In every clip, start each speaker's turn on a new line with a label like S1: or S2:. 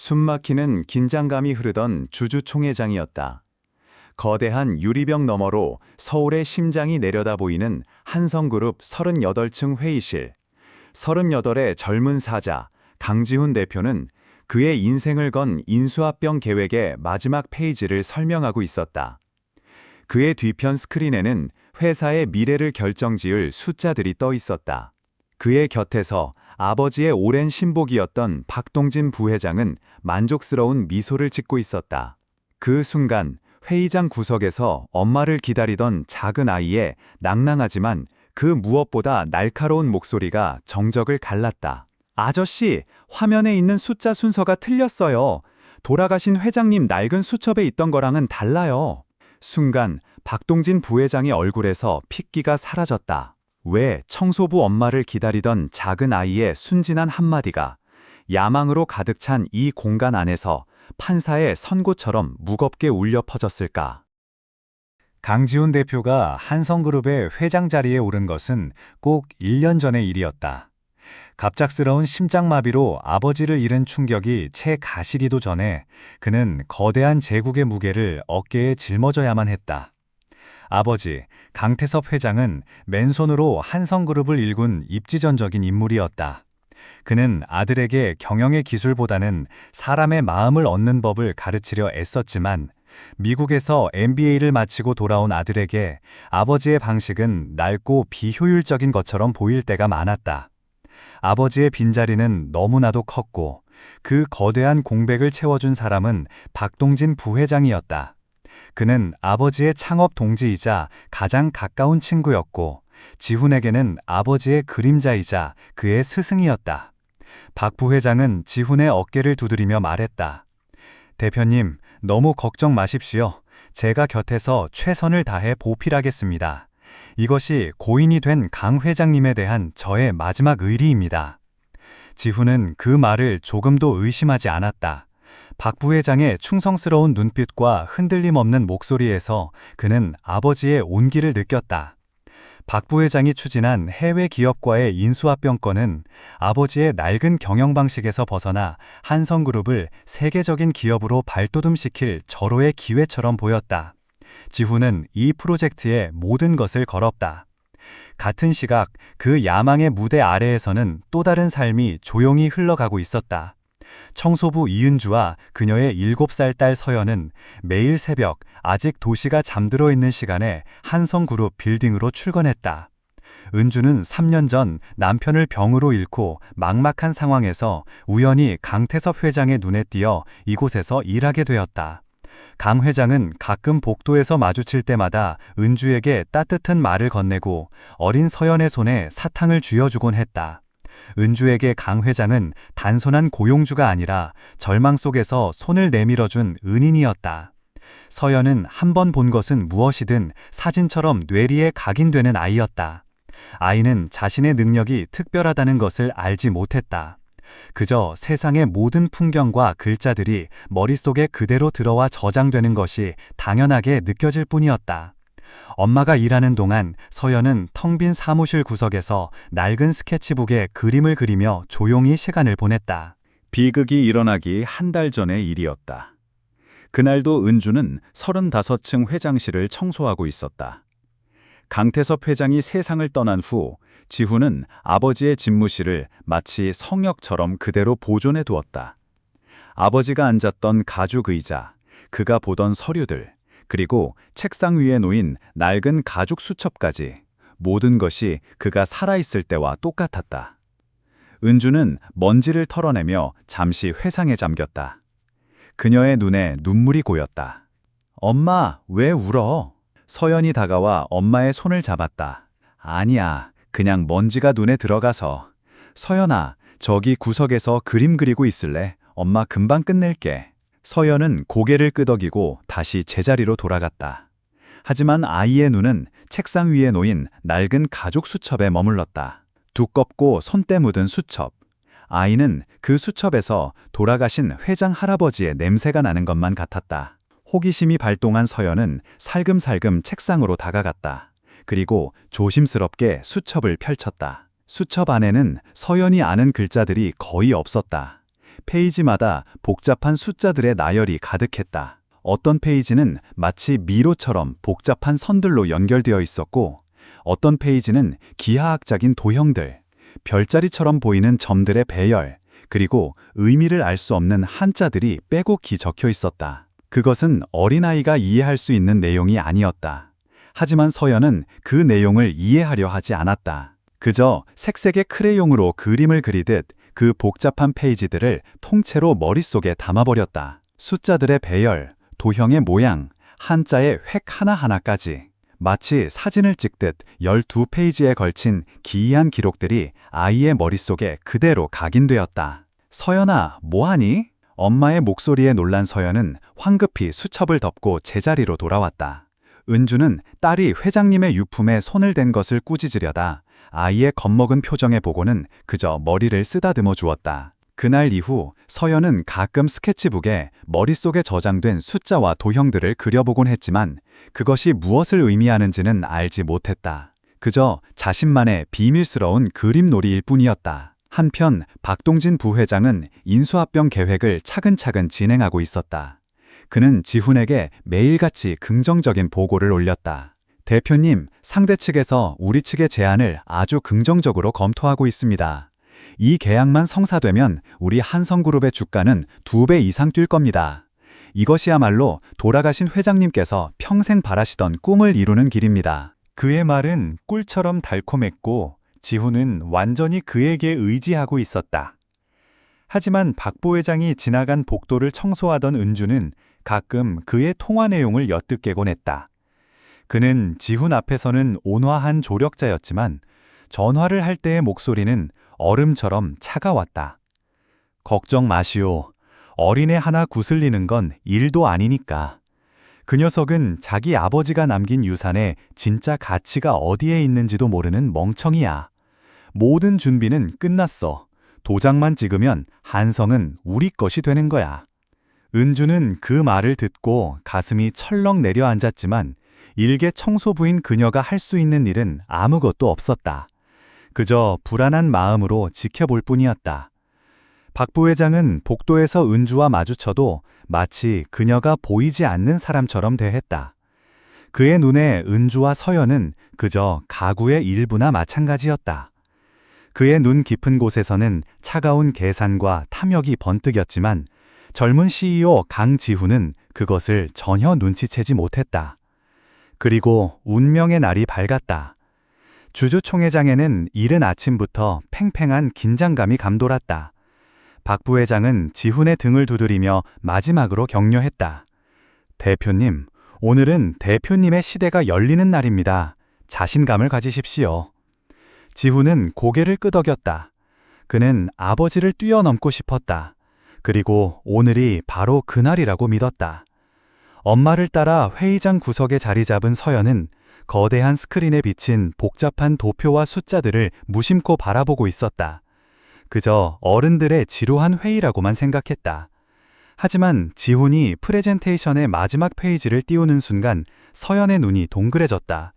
S1: 숨막히는 긴장감이 흐르던 주주총회장이었다. 거대한 유리병 너머로 서울의 심장이 내려다 보이는 한성그룹 38층 회의실. 38의 젊은 사자, 강지훈 대표는 그의 인생을 건 인수합병 계획의 마지막 페이지를 설명하고 있었다. 그의 뒤편 스크린에는 회사의 미래를 결정지을 숫자들이 떠 있었다. 그의 곁에서 아버지의 오랜 신복이었던 박동진 부회장은 만족스러운 미소를 짓고 있었다. 그 순간 회의장 구석에서 엄마를 기다리던 작은 아이의 낭낭하지만 그 무엇보다 날카로운 목소리가 정적을 갈랐다. 아저씨, 화면에 있는 숫자 순서가 틀렸어요. 돌아가신 회장님 낡은 수첩에 있던 거랑은 달라요. 순간 박동진 부회장의 얼굴에서 핏기가 사라졌다. 왜 청소부 엄마를 기다리던 작은 아이의 순진한 한마디가 야망으로 가득 찬 이 공간 안에서 판사의 선고처럼 무겁게 울려 퍼졌을까?
S2: 강지훈 대표가 한성그룹의 회장 자리에 오른 것은 꼭 1년 전의 일이었다. 갑작스러운 심장마비로 아버지를 잃은 충격이 채 가시리도 전에 그는 거대한 제국의 무게를 어깨에 짊어져야만 했다. 아버지, 강태섭 회장은 맨손으로 한성그룹을 일군 입지전적인 인물이었다. 그는 아들에게 경영의 기술보다는 사람의 마음을 얻는 법을 가르치려 애썼지만 미국에서 MBA를 마치고 돌아온 아들에게 아버지의 방식은 낡고 비효율적인 것처럼 보일 때가 많았다. 아버지의 빈자리는 너무나도 컸고 그 거대한 공백을 채워준 사람은 박동진 부회장이었다. 그는 아버지의 창업 동지이자 가장 가까운 친구였고 지훈에게는 아버지의 그림자이자 그의 스승이었다. 박 부회장은 지훈의 어깨를 두드리며 말했다. 대표님, 너무 걱정 마십시오. 제가 곁에서 최선을 다해 보필하겠습니다. 이것이 고인이 된 강 회장님에 대한 저의 마지막 의리입니다. 지훈은 그 말을 조금도 의심하지 않았다. 박 부회장의 충성스러운 눈빛과 흔들림 없는 목소리에서 그는 아버지의 온기를 느꼈다. 박 부회장이 추진한 해외 기업과의 인수합병건은 아버지의 낡은 경영 방식에서 벗어나 한성그룹을 세계적인 기업으로 발돋움시킬 절호의 기회처럼 보였다. 지훈은 이 프로젝트에 모든 것을 걸었다. 같은 시각 그 야망의 무대 아래에서는 또 다른 삶이 조용히 흘러가고 있었다. 청소부 이은주와 그녀의 7살 딸 서연은 매일 새벽 아직 도시가 잠들어 있는 시간에 한성그룹 빌딩으로 출근했다. 은주는 3년 전 남편을 병으로 잃고 막막한 상황에서 우연히 강태섭 회장의 눈에 띄어 이곳에서 일하게 되었다. 강 회장은 가끔 복도에서 마주칠 때마다 은주에게 따뜻한 말을 건네고 어린 서연의 손에 사탕을 쥐어주곤 했다. 은주에게 강 회장은 단순한 고용주가 아니라 절망 속에서 손을 내밀어준 은인이었다. 서연은 한 번 본 것은 무엇이든 사진처럼 뇌리에 각인되는 아이였다. 아이는 자신의 능력이 특별하다는 것을 알지 못했다. 그저 세상의 모든 풍경과 글자들이 머릿속에 그대로 들어와 저장되는 것이 당연하게 느껴질 뿐이었다. 엄마가 일하는 동안 서연은 텅 빈 사무실 구석에서 낡은 스케치북에 그림을 그리며 조용히 시간을 보냈다.
S1: 비극이 일어나기 한 달 전의 일이었다. 그날도 은주는 35층 회장실을 청소하고 있었다. 강태섭 회장이 세상을 떠난 후 지훈은 아버지의 집무실을 마치 성역처럼 그대로 보존해 두었다. 아버지가 앉았던 가죽 의자, 그가 보던 서류들, 그리고 책상 위에 놓인 낡은 가죽 수첩까지 모든 것이 그가 살아있을 때와 똑같았다. 은주는 먼지를 털어내며 잠시 회상에 잠겼다. 그녀의 눈에 눈물이 고였다. 엄마, 왜 울어? 서연이 다가와 엄마의 손을 잡았다. 아니야, 그냥 먼지가 눈에 들어가서. 서연아, 저기 구석에서 그림 그리고 있을래? 엄마 금방 끝낼게. 서연은 고개를 끄덕이고 다시 제자리로 돌아갔다. 하지만 아이의 눈은 책상 위에 놓인 낡은 가죽 수첩에 머물렀다. 두껍고 손때 묻은 수첩. 아이는 그 수첩에서 돌아가신 회장 할아버지의 냄새가 나는 것만 같았다. 호기심이 발동한 서연은 살금살금 책상으로 다가갔다. 그리고 조심스럽게 수첩을 펼쳤다. 수첩 안에는 서연이 아는 글자들이 거의 없었다. 페이지마다 복잡한 숫자들의 나열이 가득했다. 어떤 페이지는 마치 미로처럼 복잡한 선들로 연결되어 있었고, 어떤 페이지는 기하학적인 도형들, 별자리처럼 보이는 점들의 배열, 그리고 의미를 알 수 없는 한자들이 빼곡히 적혀 있었다. 그것은 어린아이가 이해할 수 있는 내용이 아니었다. 하지만 서연은 그 내용을 이해하려 하지 않았다. 그저 색색의 크레용으로 그림을 그리듯 그 복잡한 페이지들을 통째로 머릿속에 담아버렸다. 숫자들의 배열, 도형의 모양, 한자의 획 하나하나까지 마치 사진을 찍듯 12페이지에 걸친 기이한 기록들이 아이의 머릿속에 그대로 각인되었다. 서연아, 뭐하니? 엄마의 목소리에 놀란 서연은 황급히 수첩을 덮고 제자리로 돌아왔다. 은주는 딸이 회장님의 유품에 손을 댄 것을 꾸짖으려다 아이의 겁먹은 표정에 보고는 그저 머리를 쓰다듬어 주었다. 그날 이후 서연은 가끔 스케치북에 머릿속에 저장된 숫자와 도형들을 그려보곤 했지만 그것이 무엇을 의미하는지는 알지 못했다. 그저 자신만의 비밀스러운 그림놀이일 뿐이었다. 한편 박동진 부회장은 인수합병 계획을 차근차근 진행하고 있었다. 그는 지훈에게 매일같이 긍정적인 보고를 올렸다. 대표님, 상대 측에서 우리 측의 제안을 아주 긍정적으로 검토하고 있습니다. 이 계약만 성사되면 우리 한성그룹의 주가는 2배 이상 뛸 겁니다. 이것이야말로 돌아가신 회장님께서 평생 바라시던 꿈을 이루는 길입니다.
S2: 그의 말은 꿀처럼 달콤했고 지훈은 완전히 그에게 의지하고 있었다. 하지만 박 부회장이 지나간 복도를 청소하던 은주는 가끔 그의 통화 내용을 엿듣게곤 했다. 그는 지훈 앞에서는 온화한 조력자였지만 전화를 할 때의 목소리는 얼음처럼 차가웠다. 걱정 마시오. 어린애 하나 구슬리는 건 일도 아니니까. 그 녀석은 자기 아버지가 남긴 유산의 진짜 가치가 어디에 있는지도 모르는 멍청이야. 모든 준비는 끝났어. 도장만 찍으면 한성은 우리 것이 되는 거야. 은주는 그 말을 듣고 가슴이 철렁 내려앉았지만 일개 청소부인 그녀가 할 수 있는 일은 아무것도 없었다. 그저 불안한 마음으로 지켜볼 뿐이었다. 박 부회장은 복도에서 은주와 마주쳐도 마치 그녀가 보이지 않는 사람처럼 대했다. 그의 눈에 은주와 서연은 그저 가구의 일부나 마찬가지였다. 그의 눈 깊은 곳에서는 차가운 계산과 탐욕이 번뜩였지만 젊은 CEO 강지훈은 그것을 전혀 눈치채지 못했다. 그리고 운명의 날이 밝았다. 주주총회장에는 이른 아침부터 팽팽한 긴장감이 감돌았다. 박 부회장은 지훈의 등을 두드리며 마지막으로 격려했다. 대표님, 오늘은 대표님의 시대가 열리는 날입니다. 자신감을 가지십시오. 지훈은 고개를 끄덕였다. 그는 아버지를 뛰어넘고 싶었다. 그리고 오늘이 바로 그날이라고 믿었다. 엄마를 따라 회의장 구석에 자리 잡은 서연은 거대한 스크린에 비친 복잡한 도표와 숫자들을 무심코 바라보고 있었다. 그저 어른들의 지루한 회의라고만 생각했다. 하지만 지훈이 프레젠테이션의 마지막 페이지를 띄우는 순간 서연의 눈이 동그래졌다.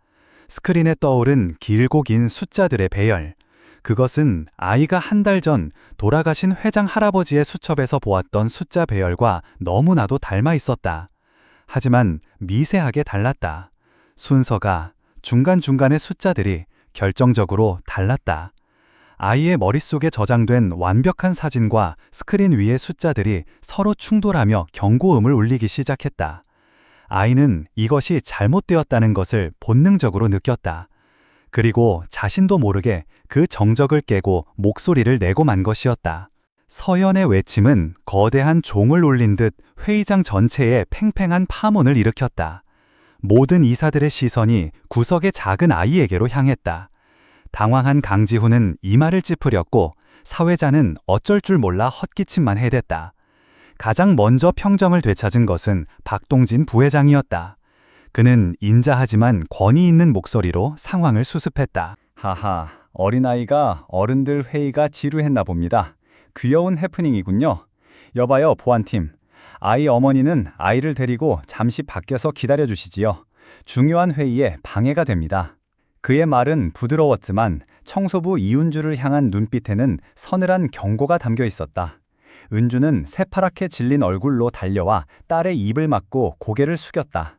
S2: 스크린에 떠오른 길고 긴 숫자들의 배열. 그것은 아이가 한 달 전 돌아가신 회장 할아버지의 수첩에서 보았던 숫자 배열과 너무나도 닮아 있었다. 하지만 미세하게 달랐다. 순서가, 중간중간의 숫자들이 결정적으로 달랐다. 아이의 머릿속에 저장된 완벽한 사진과 스크린 위의 숫자들이 서로 충돌하며 경고음을 울리기 시작했다. 아이는 이것이 잘못되었다는 것을 본능적으로 느꼈다. 그리고 자신도 모르게 그 정적을 깨고 목소리를 내고 만 것이었다. 서연의 외침은 거대한 종을 울린 듯 회의장 전체에 팽팽한 파문을 일으켰다. 모든 이사들의 시선이 구석의 작은 아이에게로 향했다. 당황한 강지훈은 이마를 찌푸렸고 사회자는 어쩔 줄 몰라 헛기침만 해댔다. 가장 먼저 평정을 되찾은 것은 박동진 부회장이었다. 그는 인자하지만 권위 있는 목소리로 상황을 수습했다.
S3: 하하, 어린아이가 어른들 회의가 지루했나 봅니다. 귀여운 해프닝이군요. 여봐요, 보안팀. 아이 어머니는 아이를 데리고 잠시 밖에서 기다려주시지요. 중요한 회의에 방해가 됩니다. 그의 말은 부드러웠지만 청소부 이은주를 향한 눈빛에는 서늘한 경고가 담겨 있었다. 은주는 새파랗게 질린 얼굴로 달려와 딸의 입을 막고 고개를 숙였다.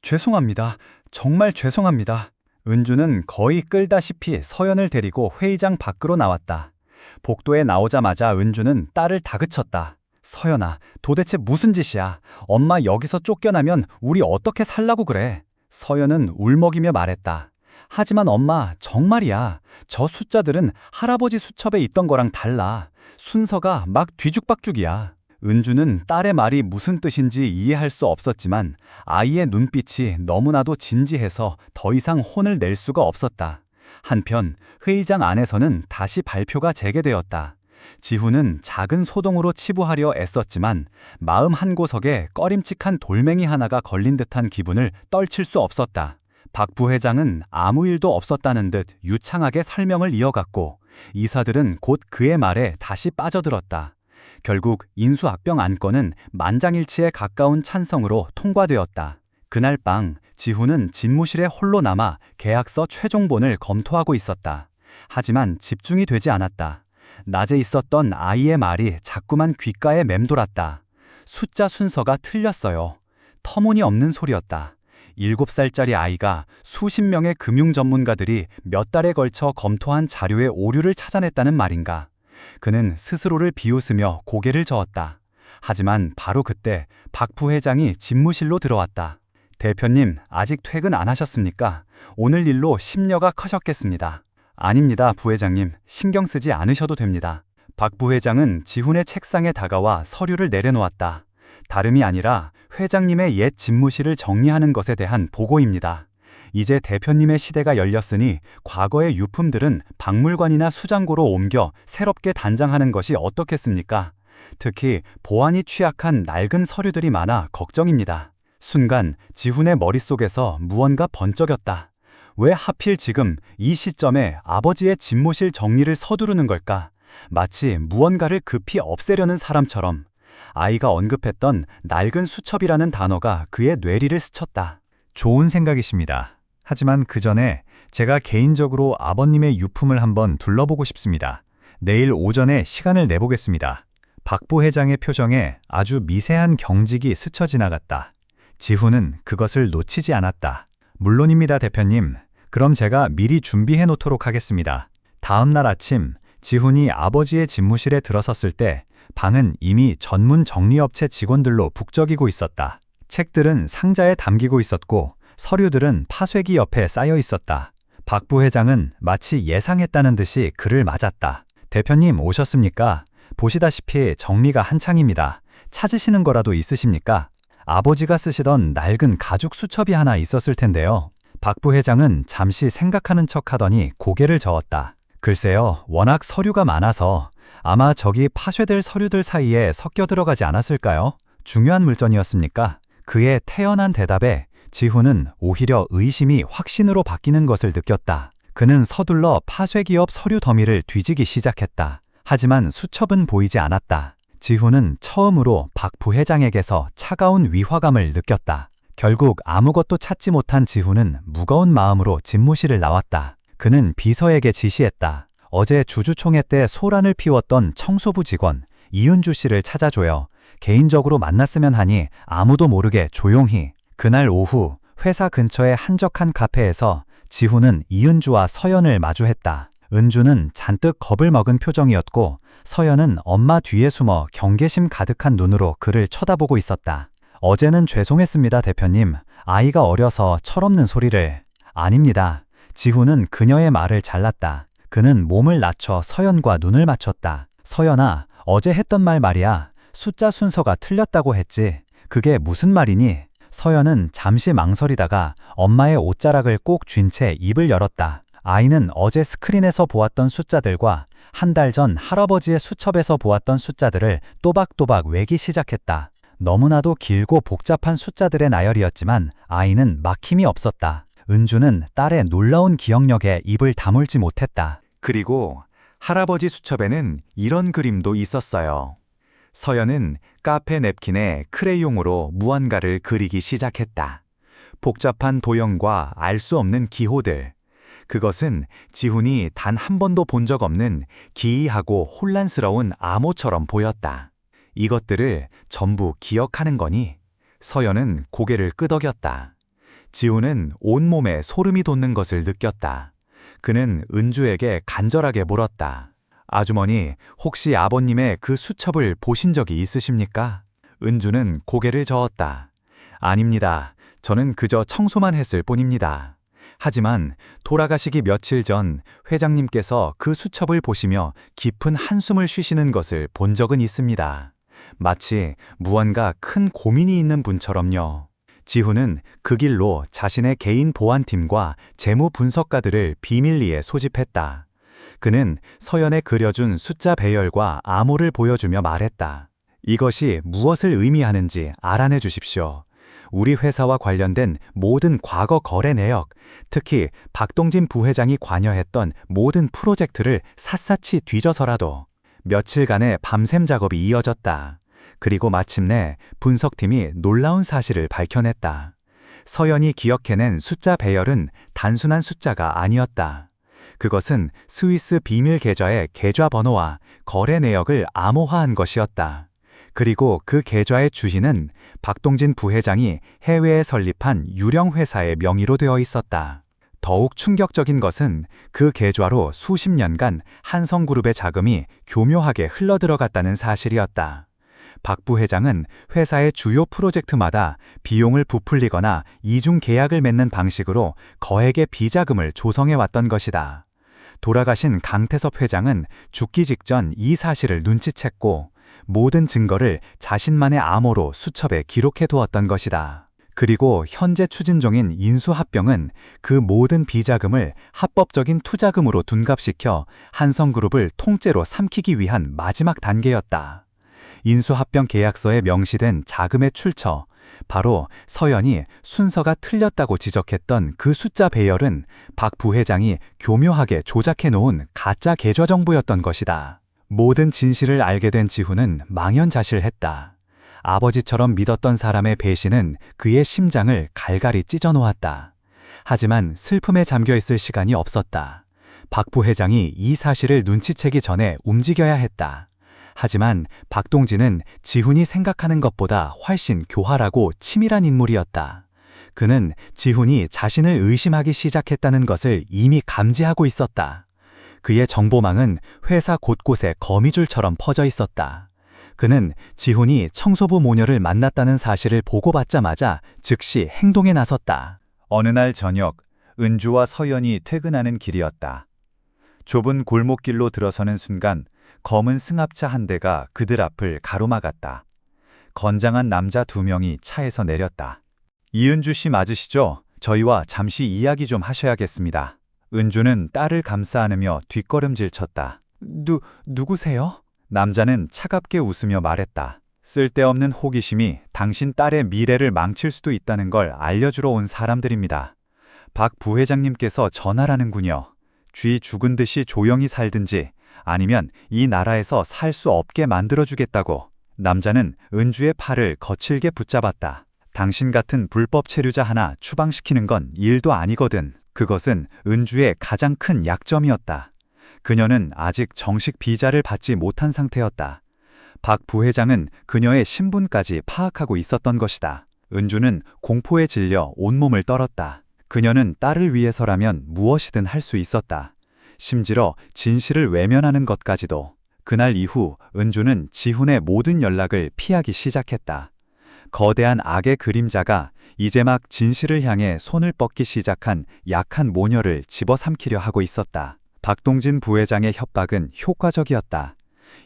S3: 죄송합니다. 정말 죄송합니다. 은주는 거의 끌다시피 서연을 데리고 회의장 밖으로 나왔다. 복도에 나오자마자 은주는 딸을 다그쳤다. 서연아, 도대체 무슨 짓이야? 엄마 여기서 쫓겨나면 우리 어떻게 살라고 그래? 서연은 울먹이며 말했다. 하지만 엄마, 정말이야. 저 숫자들은 할아버지 수첩에 있던 거랑 달라. 순서가 막 뒤죽박죽이야. 은주는 딸의 말이 무슨 뜻인지 이해할 수 없었지만 아이의 눈빛이 너무나도 진지해서 더 이상 혼을 낼 수가 없었다. 한편 회의장 안에서는 다시 발표가 재개되었다. 지훈은 작은 소동으로 치부하려 애썼지만 마음 한구석에 꺼림칙한 돌멩이 하나가 걸린 듯한 기분을 떨칠 수 없었다. 박 부회장은 아무 일도 없었다는 듯 유창하게 설명을 이어갔고 이사들은 곧 그의 말에 다시 빠져들었다. 결국 인수합병 안건은 만장일치에 가까운 찬성으로 통과되었다. 그날 밤 지훈은 집무실에 홀로 남아 계약서 최종본을 검토하고 있었다. 하지만 집중이 되지 않았다. 낮에 있었던 아이의 말이 자꾸만 귓가에 맴돌았다. 숫자 순서가 틀렸어요. 터무니없는 소리였다. 7살짜리 아이가 수십 명의 금융 전문가들이 몇 달에 걸쳐 검토한 자료의 오류를 찾아냈다는 말인가. 그는 스스로를 비웃으며 고개를 저었다. 하지만 바로 그때 박 부회장이 집무실로 들어왔다. 대표님, 아직 퇴근 안 하셨습니까? 오늘 일로 심려가 커셨겠습니다. 아닙니다, 부회장님. 신경 쓰지 않으셔도 됩니다. 박 부회장은 지훈의 책상에 다가와 서류를 내려놓았다. 다름이 아니라 회장님의 옛 집무실을 정리하는 것에 대한 보고입니다. 이제 대표님의 시대가 열렸으니 과거의 유품들은 박물관이나 수장고로 옮겨 새롭게 단장하는 것이 어떻겠습니까? 특히 보안이 취약한 낡은 서류들이 많아 걱정입니다. 순간 지훈의 머릿속에서 무언가 번쩍였다. 왜 하필 지금 이 시점에 아버지의 집무실 정리를 서두르는 걸까? 마치 무언가를 급히 없애려는 사람처럼. 아이가 언급했던 낡은 수첩이라는 단어가 그의 뇌리를 스쳤다.
S2: 좋은 생각이십니다. 하지만 그 전에 제가 개인적으로 아버님의 유품을 한번 둘러보고 싶습니다. 내일 오전에 시간을 내보겠습니다. 박 부회장의 표정에 아주 미세한 경직이 스쳐 지나갔다. 지훈은 그것을 놓치지 않았다. 물론입니다, 대표님. 그럼 제가 미리 준비해 놓도록 하겠습니다. 다음 날 아침 지훈이 아버지의 집무실에 들어섰을 때 방은 이미 전문 정리업체 직원들로 북적이고 있었다. 책들은 상자에 담기고 있었고 서류들은 파쇄기 옆에 쌓여 있었다. 박 부회장은 마치 예상했다는 듯이 그를 맞았다. 대표님 오셨습니까? 보시다시피 정리가 한창입니다. 찾으시는 거라도 있으십니까? 아버지가 쓰시던 낡은 가죽 수첩이 하나 있었을 텐데요. 박 부회장은 잠시 생각하는 척하더니 고개를 저었다. 글쎄요, 워낙 서류가 많아서 아마 저기 파쇄될 서류들 사이에 섞여 들어가지 않았을까요? 중요한 물건이었습니까? 그의 태연한 대답에 지훈은 오히려 의심이 확신으로 바뀌는 것을 느꼈다. 그는 서둘러 파쇄기업 서류 더미를 뒤지기 시작했다. 하지만 수첩은 보이지 않았다. 지훈은 처음으로 박 부회장에게서 차가운 위화감을 느꼈다. 결국 아무것도 찾지 못한 지훈은 무거운 마음으로 집무실을 나왔다. 그는 비서에게 지시했다. 어제 주주총회 때 소란을 피웠던 청소부 직원 이은주 씨를 찾아줘요. 개인적으로 만났으면 하니 아무도 모르게 조용히. 그날 오후 회사 근처의 한적한 카페에서 지훈은 이은주와 서연을 마주했다. 은주는 잔뜩 겁을 먹은 표정이었고 서연은 엄마 뒤에 숨어 경계심 가득한 눈으로 그를 쳐다보고 있었다. 어제는 죄송했습니다, 대표님. 아이가 어려서 철없는 소리를. 아닙니다. 지훈은 그녀의 말을 잘랐다. 그는 몸을 낮춰 서연과 눈을 맞췄다. 서연아, 어제 했던 말 말이야. 숫자 순서가 틀렸다고 했지. 그게 무슨 말이니? 서연은 잠시 망설이다가 엄마의 옷자락을 꼭 쥔 채 입을 열었다. 아이는 어제 스크린에서 보았던 숫자들과 한 달 전 할아버지의 수첩에서 보았던 숫자들을 또박또박 외기 시작했다. 너무나도 길고 복잡한 숫자들의 나열이었지만 아이는 막힘이 없었다. 은주는 딸의 놀라운 기억력에 입을 다물지 못했다.
S4: 그리고 할아버지 수첩에는 이런 그림도 있었어요. 서연은 카페 냅킨에 크레용으로 무언가를 그리기 시작했다. 복잡한 도형과 알 수 없는 기호들. 그것은 지훈이 단 한 번도 본 적 없는 기이하고 혼란스러운 암호처럼 보였다. 이것들을 전부 기억하는 거니? 서연은 고개를 끄덕였다. 지훈은 온몸에 소름이 돋는 것을 느꼈다. 그는 은주에게 간절하게 물었다. 아주머니, 혹시 아버님의 그 수첩을 보신 적이 있으십니까? 은주는 고개를 저었다. 아닙니다. 저는 그저 청소만 했을 뿐입니다. 하지만 돌아가시기 며칠 전 회장님께서 그 수첩을 보시며 깊은 한숨을 쉬시는 것을 본 적은 있습니다. 마치 무언가 큰 고민이 있는 분처럼요. 지훈은 그 길로 자신의 개인 보안팀과 재무 분석가들을 비밀리에 소집했다. 그는 서연에 그려준 숫자 배열과 암호를 보여주며 말했다. 이것이 무엇을 의미하는지 알아내 주십시오. 우리 회사와 관련된 모든 과거 거래 내역, 특히 박동진 부회장이 관여했던 모든 프로젝트를 샅샅이 뒤져서라도. 며칠간의 밤샘 작업이 이어졌다. 그리고 마침내 분석팀이 놀라운 사실을 밝혀냈다. 서연이 기억해낸 숫자 배열은 단순한 숫자가 아니었다. 그것은 스위스 비밀 계좌의 계좌 번호와 거래 내역을 암호화한 것이었다. 그리고 그 계좌의 주인은 박동진 부회장이 해외에 설립한 유령 회사의 명의로 되어 있었다. 더욱 충격적인 것은 그 계좌로 수십 년간 한성그룹의 자금이 교묘하게 흘러들어갔다는 사실이었다. 박 부회장은 회사의 주요 프로젝트마다 비용을 부풀리거나 이중 계약을 맺는 방식으로 거액의 비자금을 조성해왔던 것이다. 돌아가신 강태섭 회장은 죽기 직전 이 사실을 눈치챘고 모든 증거를 자신만의 암호로 수첩에 기록해두었던 것이다. 그리고 현재 추진 중인 인수합병은 그 모든 비자금을 합법적인 투자금으로 둔갑시켜 한성그룹을 통째로 삼키기 위한 마지막 단계였다. 인수합병 계약서에 명시된 자금의 출처, 바로 서연이 순서가 틀렸다고 지적했던 그 숫자 배열은 박 부회장이 교묘하게 조작해 놓은 가짜 계좌 정보였던 것이다. 모든 진실을 알게 된 지훈은 망연자실했다. 아버지처럼 믿었던 사람의 배신은 그의 심장을 갈갈이 찢어 놓았다. 하지만 슬픔에 잠겨 있을 시간이 없었다. 박 부회장이 이 사실을 눈치채기 전에 움직여야 했다. 하지만 박동진은 지훈이 생각하는 것보다 훨씬 교활하고 치밀한 인물이었다. 그는 지훈이 자신을 의심하기 시작했다는 것을 이미 감지하고 있었다. 그의 정보망은 회사 곳곳에 거미줄처럼 퍼져 있었다. 그는 지훈이 청소부 모녀를 만났다는 사실을 보고받자마자 즉시 행동에 나섰다.
S1: 어느 날 저녁, 은주와 서연이 퇴근하는 길이었다. 좁은 골목길로 들어서는 순간 검은 승합차 한 대가 그들 앞을 가로막았다. 건장한 남자 2명이 차에서 내렸다. 이은주 씨 맞으시죠? 저희와 잠시 이야기 좀 하셔야겠습니다. 은주는 딸을 감싸 안으며 뒷걸음질 쳤다. 누구세요? 남자는 차갑게 웃으며 말했다. 쓸데없는 호기심이 당신 딸의 미래를 망칠 수도 있다는 걸 알려주러 온 사람들입니다. 박 부회장님께서 전화라는군요. 쥐 죽은 듯이 조용히 살든지 아니면 이 나라에서 살 수 없게 만들어주겠다고. 남자는 은주의 팔을 거칠게 붙잡았다. 당신 같은 불법 체류자 하나 추방시키는 건 일도 아니거든. 그것은 은주의 가장 큰 약점이었다. 그녀는 아직 정식 비자를 받지 못한 상태였다. 박 부회장은 그녀의 신분까지 파악하고 있었던 것이다. 은주는 공포에 질려 온몸을 떨었다. 그녀는 딸을 위해서라면 무엇이든 할 수 있었다. 심지어 진실을 외면하는 것까지도. 그날 이후 은주는 지훈의 모든 연락을 피하기 시작했다. 거대한 악의 그림자가 이제 막 진실을 향해 손을 뻗기 시작한 약한 모녀를 집어삼키려 하고 있었다. 박동진 부회장의 협박은 효과적이었다.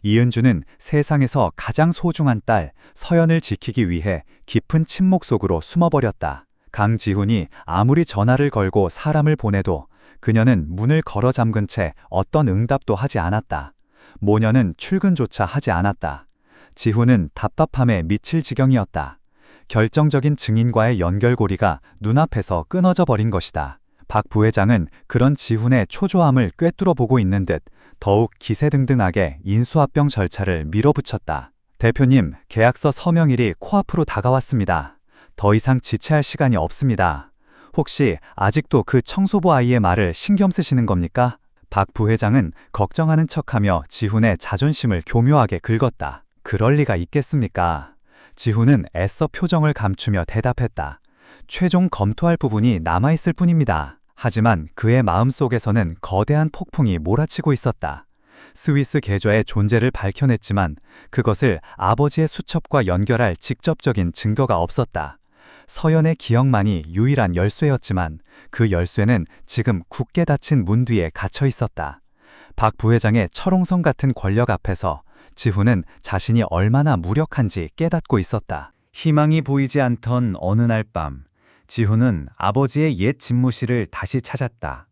S1: 이은주는 세상에서 가장 소중한 딸 서연을 지키기 위해 깊은 침묵 속으로 숨어버렸다. 강지훈이 아무리 전화를 걸고 사람을 보내도 그녀는 문을 걸어 잠근 채 어떤 응답도 하지 않았다. 모녀는 출근조차 하지 않았다. 지훈은 답답함에 미칠 지경이었다. 결정적인 증인과의 연결고리가 눈앞에서 끊어져 버린 것이다. 박 부회장은 그런 지훈의 초조함을 꿰뚫어 보고 있는 듯 더욱 기세등등하게 인수합병 절차를 밀어붙였다. 대표님, 계약서 서명일이 코앞으로 다가왔습니다. 더 이상 지체할 시간이 없습니다.
S3: 혹시 아직도 그 청소부 아이의 말을 신경 쓰시는 겁니까? 박 부회장은 걱정하는 척하며 지훈의 자존심을 교묘하게 긁었다. 그럴 리가 있겠습니까? 지훈은 애써 표정을 감추며 대답했다. 최종 검토할 부분이 남아있을 뿐입니다. 하지만 그의 마음속에서는 거대한 폭풍이 몰아치고 있었다. 스위스 계좌의 존재를 밝혀냈지만 그것을 아버지의 수첩과 연결할 직접적인 증거가 없었다. 서연의 기억만이 유일한 열쇠였지만 그 열쇠는 지금 굳게 닫힌 문 뒤에 갇혀 있었다. 박 부회장의 철옹성 같은 권력 앞에서 지훈은 자신이 얼마나 무력한지 깨닫고 있었다. 희망이 보이지 않던 어느 날 밤, 지훈은 아버지의 옛 집무실을 다시 찾았다.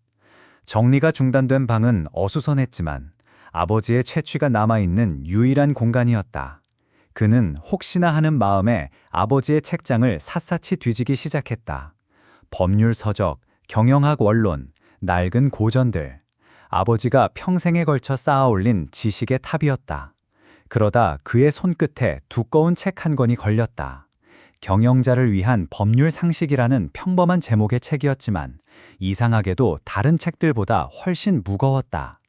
S3: 정리가 중단된 방은 어수선했지만 아버지의 채취가 남아있는 유일한 공간이었다. 그는 혹시나 하는 마음에 아버지의 책장을 샅샅이 뒤지기 시작했다. 법률 서적, 경영학 원론, 낡은 고전들. 아버지가 평생에 걸쳐 쌓아올린 지식의 탑이었다. 그러다 그의 손끝에 두꺼운 책 한 권이 걸렸다. 경영자를 위한 법률 상식이라는 평범한 제목의 책이었지만 이상하게도 다른 책들보다 훨씬 무거웠다.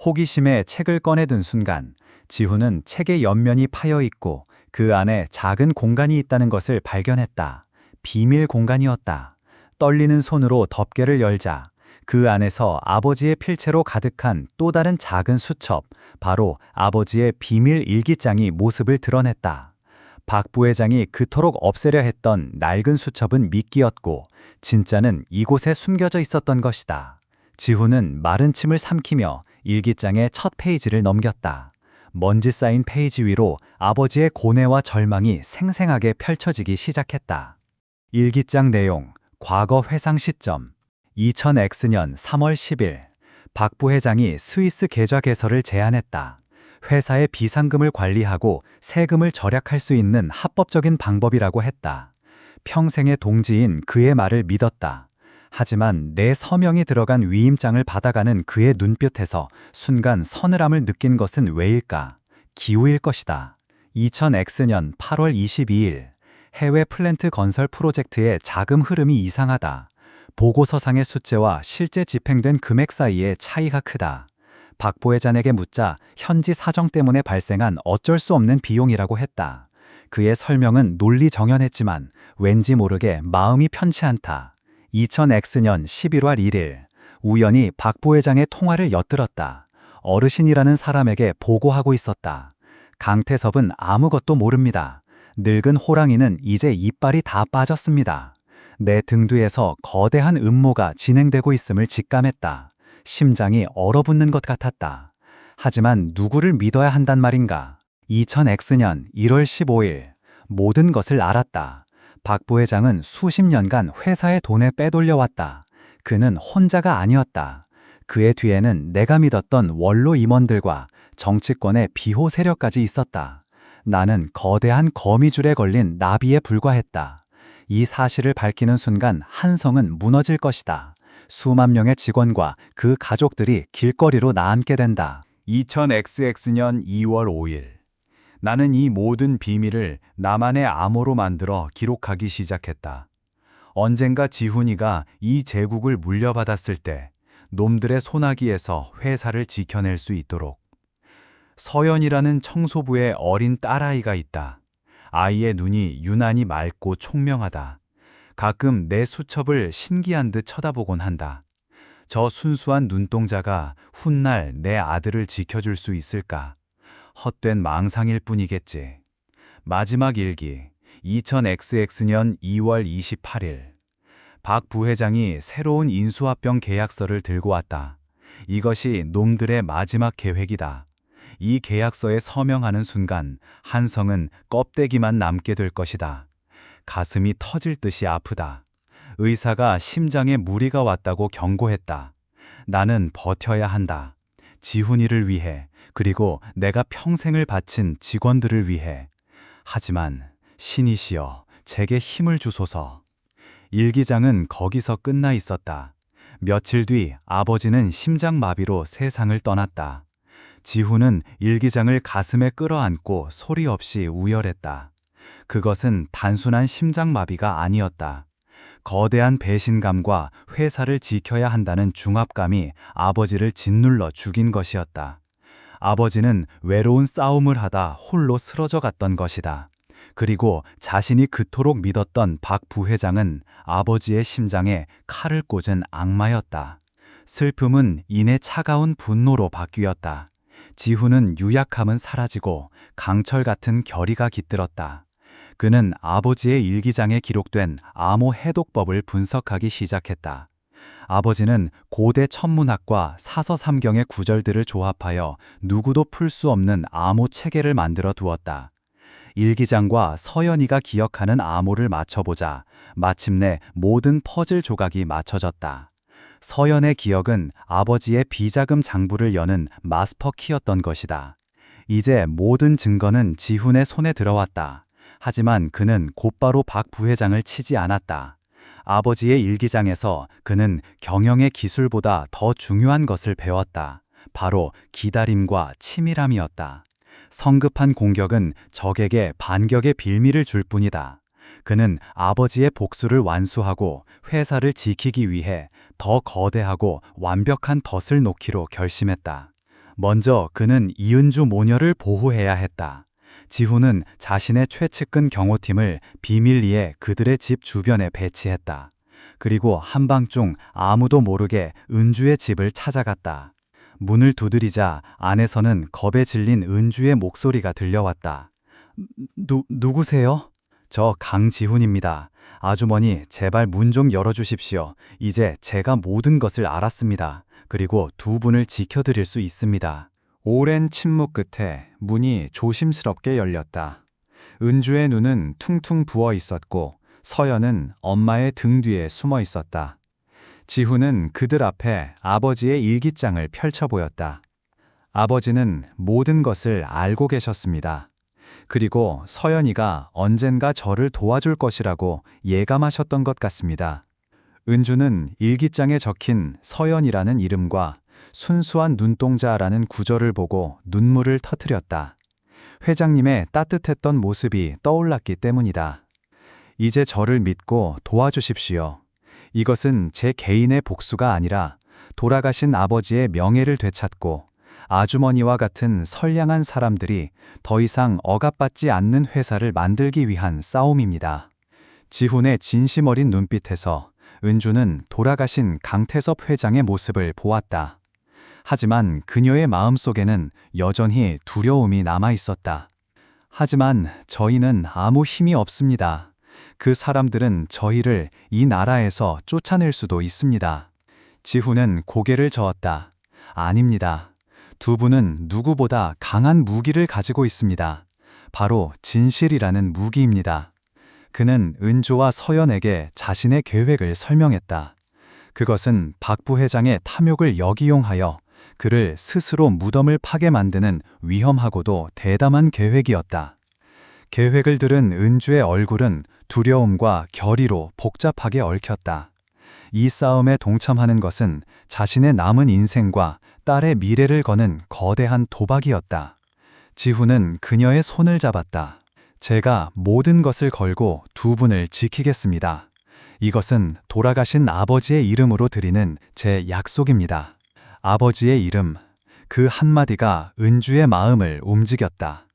S3: 호기심에 책을 꺼내든 순간 지훈은 책의 옆면이 파여 있고 그 안에 작은 공간이 있다는 것을 발견했다. 비밀 공간이었다. 떨리는 손으로 덮개를 열자 그 안에서 아버지의 필체로 가득한 또 다른 작은 수첩, 바로 아버지의 비밀 일기장이 모습을 드러냈다. 박 부회장이 그토록 없애려 했던 낡은 수첩은 미끼였고 진짜는 이곳에 숨겨져 있었던 것이다. 지훈은 마른 침을 삼키며 일기장의 첫 페이지를 넘겼다. 먼지 쌓인 페이지 위로 아버지의 고뇌와 절망이 생생하게 펼쳐지기 시작했다. 일기장 내용, 과거 회상 시점. 2000X년 3월 10일, 박 부회장이 스위스 계좌 개설을 제안했다. 회사의 비상금을 관리하고 세금을 절약할 수 있는 합법적인 방법이라고 했다. 평생의 동지인 그의 말을 믿었다. 하지만 내 서명이 들어간 위임장을 받아가는 그의 눈빛에서 순간 서늘함을 느낀 것은 왜일까? 기후일 것이다. 2000X년 8월 22일, 해외 플랜트 건설 프로젝트의 자금 흐름이 이상하다. 보고서상의 숫자와 실제 집행된 금액 사이의 차이가 크다. 박 부회장에게 묻자 현지 사정 때문에 발생한 어쩔 수 없는 비용이라고 했다. 그의 설명은 논리정연했지만 왠지 모르게 마음이 편치 않다. 2000X년 11월 1일, 우연히 박 부회장의 통화를 엿들었다. 어르신이라는 사람에게 보고하고 있었다. 강태섭은 아무것도 모릅니다. 늙은 호랑이는 이제 이빨이 다 빠졌습니다. 내 등 뒤에서 거대한 음모가 진행되고 있음을 직감했다. 심장이 얼어붙는 것 같았다. 하지만 누구를 믿어야 한단 말인가? 2000X년 1월 15일, 모든 것을 알았다. 박 부회장은 수십 년간 회사의 돈을 빼돌려왔다. 그는 혼자가 아니었다. 그의 뒤에는 내가 믿었던 원로 임원들과 정치권의 비호 세력까지 있었다. 나는 거대한 거미줄에 걸린 나비에 불과했다. 이 사실을 밝히는 순간 한성은 무너질 것이다. 수만 명의 직원과 그 가족들이 길거리로 나앉게 된다.
S1: 2000XX년 2월 5일. 나는 이 모든 비밀을 나만의 암호로 만들어 기록하기 시작했다. 언젠가 지훈이가 이 제국을 물려받았을 때 놈들의 소나기에서 회사를 지켜낼 수 있도록. 서연이라는 청소부의 어린 딸아이가 있다. 아이의 눈이 유난히 맑고 총명하다. 가끔 내 수첩을 신기한 듯 쳐다보곤 한다. 저 순수한 눈동자가 훗날 내 아들을 지켜줄 수 있을까? 헛된 망상일 뿐이겠지. 마지막 일기, 2000XX년 2월 28일. 박 부회장이 새로운 인수합병 계약서를 들고 왔다. 이것이 놈들의 마지막 계획이다. 이 계약서에 서명하는 순간 한성은 껍데기만 남게 될 것이다. 가슴이 터질 듯이 아프다. 의사가 심장에 무리가 왔다고 경고했다. 나는 버텨야 한다. 지훈이를 위해, 그리고 내가 평생을 바친 직원들을 위해. 하지만 신이시여, 제게 힘을 주소서. 일기장은 거기서 끝나 있었다. 며칠 뒤 아버지는 심장마비로 세상을 떠났다. 지훈은 일기장을 가슴에 끌어안고 소리 없이 우열했다. 그것은 단순한 심장마비가 아니었다.
S3: 거대한 배신감과 회사를 지켜야 한다는 중압감이 아버지를 짓눌러 죽인 것이었다. 아버지는 외로운 싸움을 하다 홀로 쓰러져 갔던 것이다. 그리고 자신이 그토록 믿었던 박 부회장은 아버지의 심장에 칼을 꽂은 악마였다. 슬픔은 이내 차가운 분노로 바뀌었다. 지훈은 유약함은 사라지고 강철 같은 결의가 깃들었다. 그는 아버지의 일기장에 기록된 암호 해독법을 분석하기 시작했다. 아버지는 고대 천문학과 사서삼경의 구절들을 조합하여 누구도 풀 수 없는 암호 체계를 만들어 두었다. 일기장과 서연이가 기억하는 암호를 맞춰보자 마침내 모든 퍼즐 조각이 맞춰졌다. 서연의 기억은 아버지의 비자금 장부를 여는 마스터 키였던 것이다. 이제 모든 증거는 지훈의 손에 들어왔다. 하지만 그는 곧바로 박 부회장을 치지 않았다. 아버지의 일기장에서 그는 경영의 기술보다 더 중요한 것을 배웠다. 바로 기다림과 치밀함이었다. 성급한 공격은 적에게 반격의 빌미를 줄 뿐이다. 그는 아버지의 복수를 완수하고 회사를 지키기 위해 더 거대하고 완벽한 덫을 놓기로 결심했다. 먼저 그는 이은주 모녀를 보호해야 했다. 지훈은 자신의 최측근 경호팀을 비밀리에 그들의 집 주변에 배치했다. 그리고 한밤중 아무도 모르게 은주의 집을 찾아갔다. 문을 두드리자 안에서는 겁에 질린 은주의 목소리가 들려왔다. 누구세요? 저 강지훈입니다. 아주머니, 제발 문 좀 열어주십시오. 이제 제가 모든 것을 알았습니다. 그리고 두 분을 지켜드릴 수 있습니다.
S2: 오랜 침묵 끝에 문이 조심스럽게 열렸다. 은주의 눈은 퉁퉁 부어 있었고 서연은 엄마의 등 뒤에 숨어 있었다. 지훈은 그들 앞에 아버지의 일기장을 펼쳐 보였다. 아버지는 모든 것을 알고 계셨습니다. 그리고 서연이가 언젠가 저를 도와줄 것이라고 예감하셨던 것 같습니다. 은주는 일기장에 적힌 서연이라는 이름과 순수한 눈동자라는 구절을 보고 눈물을 터뜨렸다. 회장님의 따뜻했던 모습이 떠올랐기 때문이다. 이제 저를 믿고 도와주십시오. 이것은 제 개인의 복수가 아니라 돌아가신 아버지의 명예를 되찾고 아주머니와 같은 선량한 사람들이 더 이상 억압받지 않는 회사를 만들기 위한 싸움입니다. 지훈의 진심 어린 눈빛에서 은주는 돌아가신 강태섭 회장의 모습을 보았다. 하지만 그녀의 마음속에는 여전히 두려움이 남아 있었다. 하지만 저희는 아무 힘이 없습니다. 그 사람들은 저희를 이 나라에서 쫓아낼 수도 있습니다. 지훈은 고개를 저었다. 아닙니다. 두 분은 누구보다 강한 무기를 가지고 있습니다. 바로 진실이라는 무기입니다. 그는 은주와 서연에게 자신의 계획을 설명했다. 그것은 박 부회장의 탐욕을 역이용하여 그를 스스로 무덤을 파게 만드는 위험하고도 대담한 계획이었다. 계획을 들은 은주의 얼굴은 두려움과 결의로 복잡하게 얽혔다. 이 싸움에 동참하는 것은 자신의 남은 인생과 딸의 미래를 거는 거대한 도박이었다. 지훈은 그녀의 손을 잡았다. 제가 모든 것을 걸고 두 분을 지키겠습니다. 이것은 돌아가신 아버지의 이름으로 드리는 제 약속입니다. 아버지의 이름, 그 한마디가 은주의 마음을 움직였다.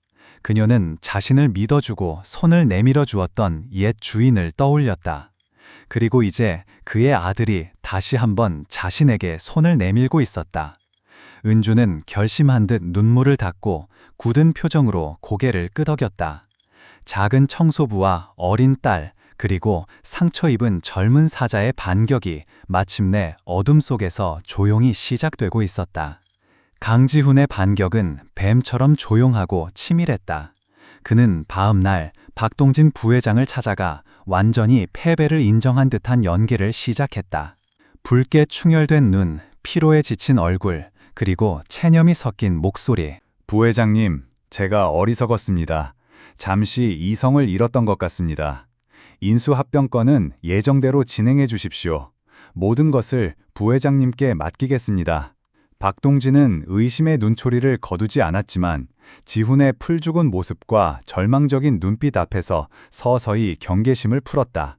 S2: 그녀는 자신을 믿어주고 손을 내밀어 주었던 옛 주인을 떠올렸다. 그리고 이제 그의 아들이 다시 한번 자신에게 손을 내밀고 있었다. 은주는 결심한 듯 눈물을 닦고 굳은 표정으로 고개를 끄덕였다. 작은 청소부와 어린 딸, 그리고 상처 입은 젊은 사자의 반격이 마침내 어둠 속에서 조용히 시작되고 있었다. 강지훈의 반격은 뱀처럼 조용하고 치밀했다. 그는 다음날 박동진 부회장을 찾아가 완전히 패배를 인정한 듯한 연기를 시작했다. 붉게 충혈된 눈, 피로에 지친 얼굴, 그리고 체념이 섞인 목소리.
S3: 부회장님, 제가 어리석었습니다. 잠시 이성을 잃었던 것 같습니다. 인수합병권은 예정대로 진행해 주십시오. 모든 것을 부회장님께 맡기겠습니다. 박동진은 의심의 눈초리를 거두지 않았지만 지훈의 풀 죽은 모습과 절망적인 눈빛 앞에서 서서히 경계심을 풀었다.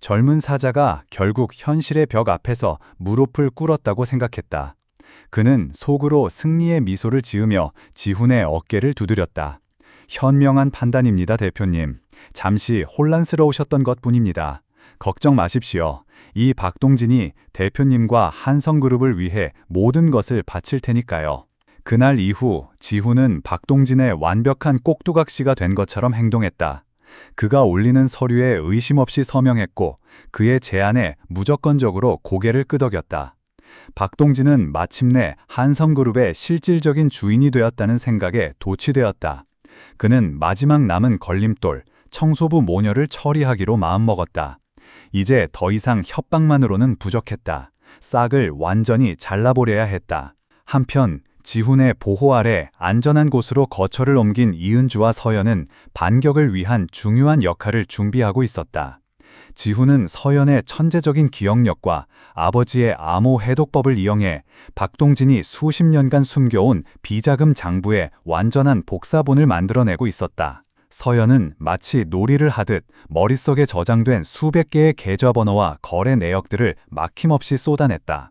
S3: 젊은 사자가 결국 현실의 벽 앞에서 무릎을 꿇었다고 생각했다. 그는 속으로 승리의 미소를 지으며 지훈의 어깨를 두드렸다. 현명한 판단입니다, 대표님. 잠시 혼란스러우셨던 것뿐입니다. 걱정 마십시오. 이 박동진이 대표님과 한성그룹을 위해 모든 것을 바칠 테니까요. 그날 이후 지훈은 박동진의 완벽한 꼭두각시가 된 것처럼 행동했다. 그가 올리는 서류에 의심 없이 서명했고 그의 제안에 무조건적으로 고개를 끄덕였다. 박동진은 마침내 한성그룹의 실질적인 주인이 되었다는 생각에 도취되었다. 그는 마지막 남은 걸림돌, 청소부 모녀를 처리하기로 마음먹었다. 이제 더 이상 협박만으로는 부족했다. 싹을 완전히 잘라버려야 했다. 한편 지훈의 보호 아래 안전한 곳으로 거처를 옮긴 이은주와 서연은 반격을 위한 중요한 역할을 준비하고 있었다. 지훈은 서연의 천재적인 기억력과 아버지의 암호 해독법을 이용해 박동진이 수십 년간 숨겨온 비자금 장부의 완전한 복사본을 만들어내고 있었다. 서연은 마치 놀이를 하듯 머릿속에 저장된 수백 개의 계좌번호와 거래 내역들을 막힘없이 쏟아냈다.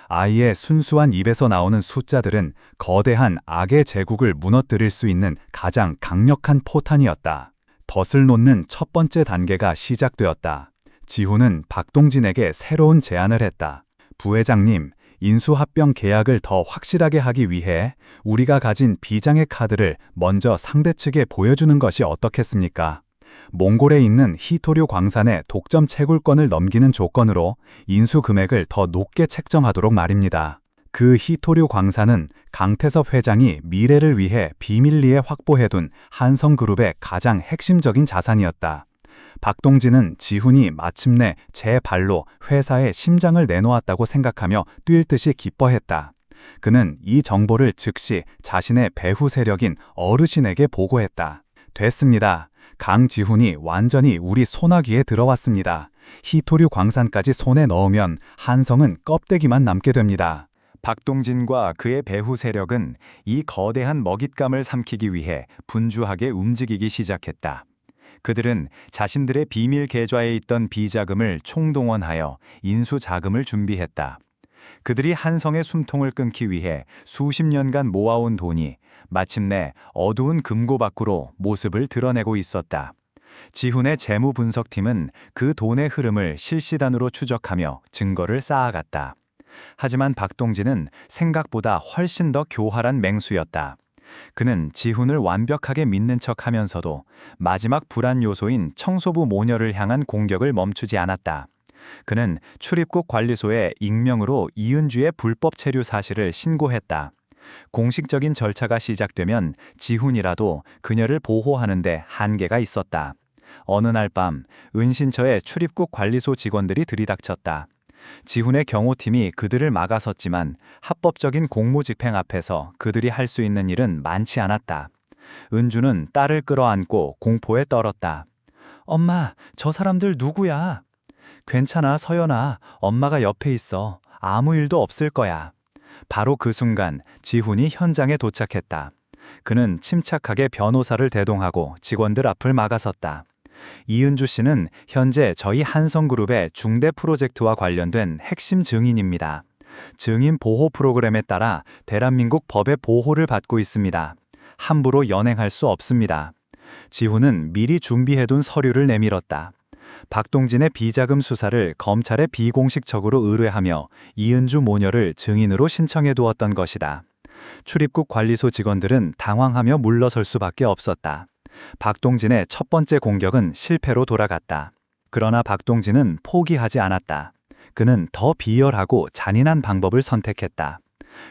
S3: 아이의 순수한 입에서 나오는 숫자들은 거대한 악의 제국을 무너뜨릴 수 있는 가장 강력한 포탄이었다. 덫을 놓는 첫 번째 단계가 시작되었다. 지훈은 박동진에게 새로운 제안을 했다. 부회장님, 인수합병 계약을 더 확실하게 하기 위해 우리가 가진 비장의 카드를 먼저 상대 측에 보여주는 것이 어떻겠습니까? 몽골에 있는 히토류 광산의 독점 채굴권을 넘기는 조건으로 인수 금액을 더 높게 책정하도록 말입니다. 그 히토류 광산은 강태섭 회장이 미래를 위해 비밀리에 확보해둔 한성그룹의 가장 핵심적인 자산이었다. 박동진은 지훈이 마침내 제 발로 회사의 심장을 내놓았다고 생각하며 뛸 듯이 기뻐했다. 그는 이 정보를 즉시 자신의 배후 세력인 어르신에게 보고했다. 됐습니다. 강지훈이 완전히 우리 소나귀에 들어왔습니다. 히토류 광산까지 손에 넣으면 한성은 껍데기만 남게 됩니다. 박동진과 그의 배후 세력은 이 거대한 먹잇감을 삼키기 위해 분주하게 움직이기 시작했다. 그들은 자신들의 비밀 계좌에 있던 비자금을 총동원하여 인수 자금을 준비했다. 그들이 한성의 숨통을 끊기 위해 수십 년간 모아온 돈이 마침내 어두운 금고 밖으로 모습을 드러내고 있었다. 지훈의 재무 분석팀은 그 돈의 흐름을 실시간으로 추적하며 증거를 쌓아갔다. 하지만 박동진은 생각보다 훨씬 더 교활한 맹수였다. 그는 지훈을 완벽하게 믿는 척하면서도 마지막 불안 요소인 청소부 모녀를 향한 공격을 멈추지 않았다. 그는 출입국 관리소에 익명으로 이은주의 불법 체류 사실을 신고했다. 공식적인 절차가 시작되면 지훈이라도 그녀를 보호하는 데 한계가 있었다. 어느 날 밤 은신처에 출입국 관리소 직원들이 들이닥쳤다. 지훈의 경호팀이 그들을 막아섰지만 합법적인 공무집행 앞에서 그들이 할 수 있는 일은 많지 않았다. 은주는 딸을 끌어안고 공포에 떨었다. 엄마, 저 사람들 누구야? 괜찮아, 서연아. 엄마가 옆에 있어. 아무 일도 없을 거야. 바로 그 순간 지훈이 현장에 도착했다. 그는 침착하게 변호사를 대동하고 직원들 앞을 막아섰다. 이은주 씨는 현재 저희 한성그룹의 중대 프로젝트와 관련된 핵심 증인입니다. 증인 보호 프로그램에 따라 대한민국 법의 보호를 받고 있습니다. 함부로 연행할 수 없습니다. 지훈은 미리 준비해둔 서류를 내밀었다. 박동진의 비자금 수사를 검찰에 비공식적으로 의뢰하며 이은주 모녀를 증인으로 신청해 두었던 것이다. 출입국 관리소 직원들은 당황하며 물러설 수밖에 없었다. 박동진의 첫 번째 공격은 실패로 돌아갔다. 그러나 박동진은 포기하지 않았다. 그는 더 비열하고 잔인한 방법을 선택했다.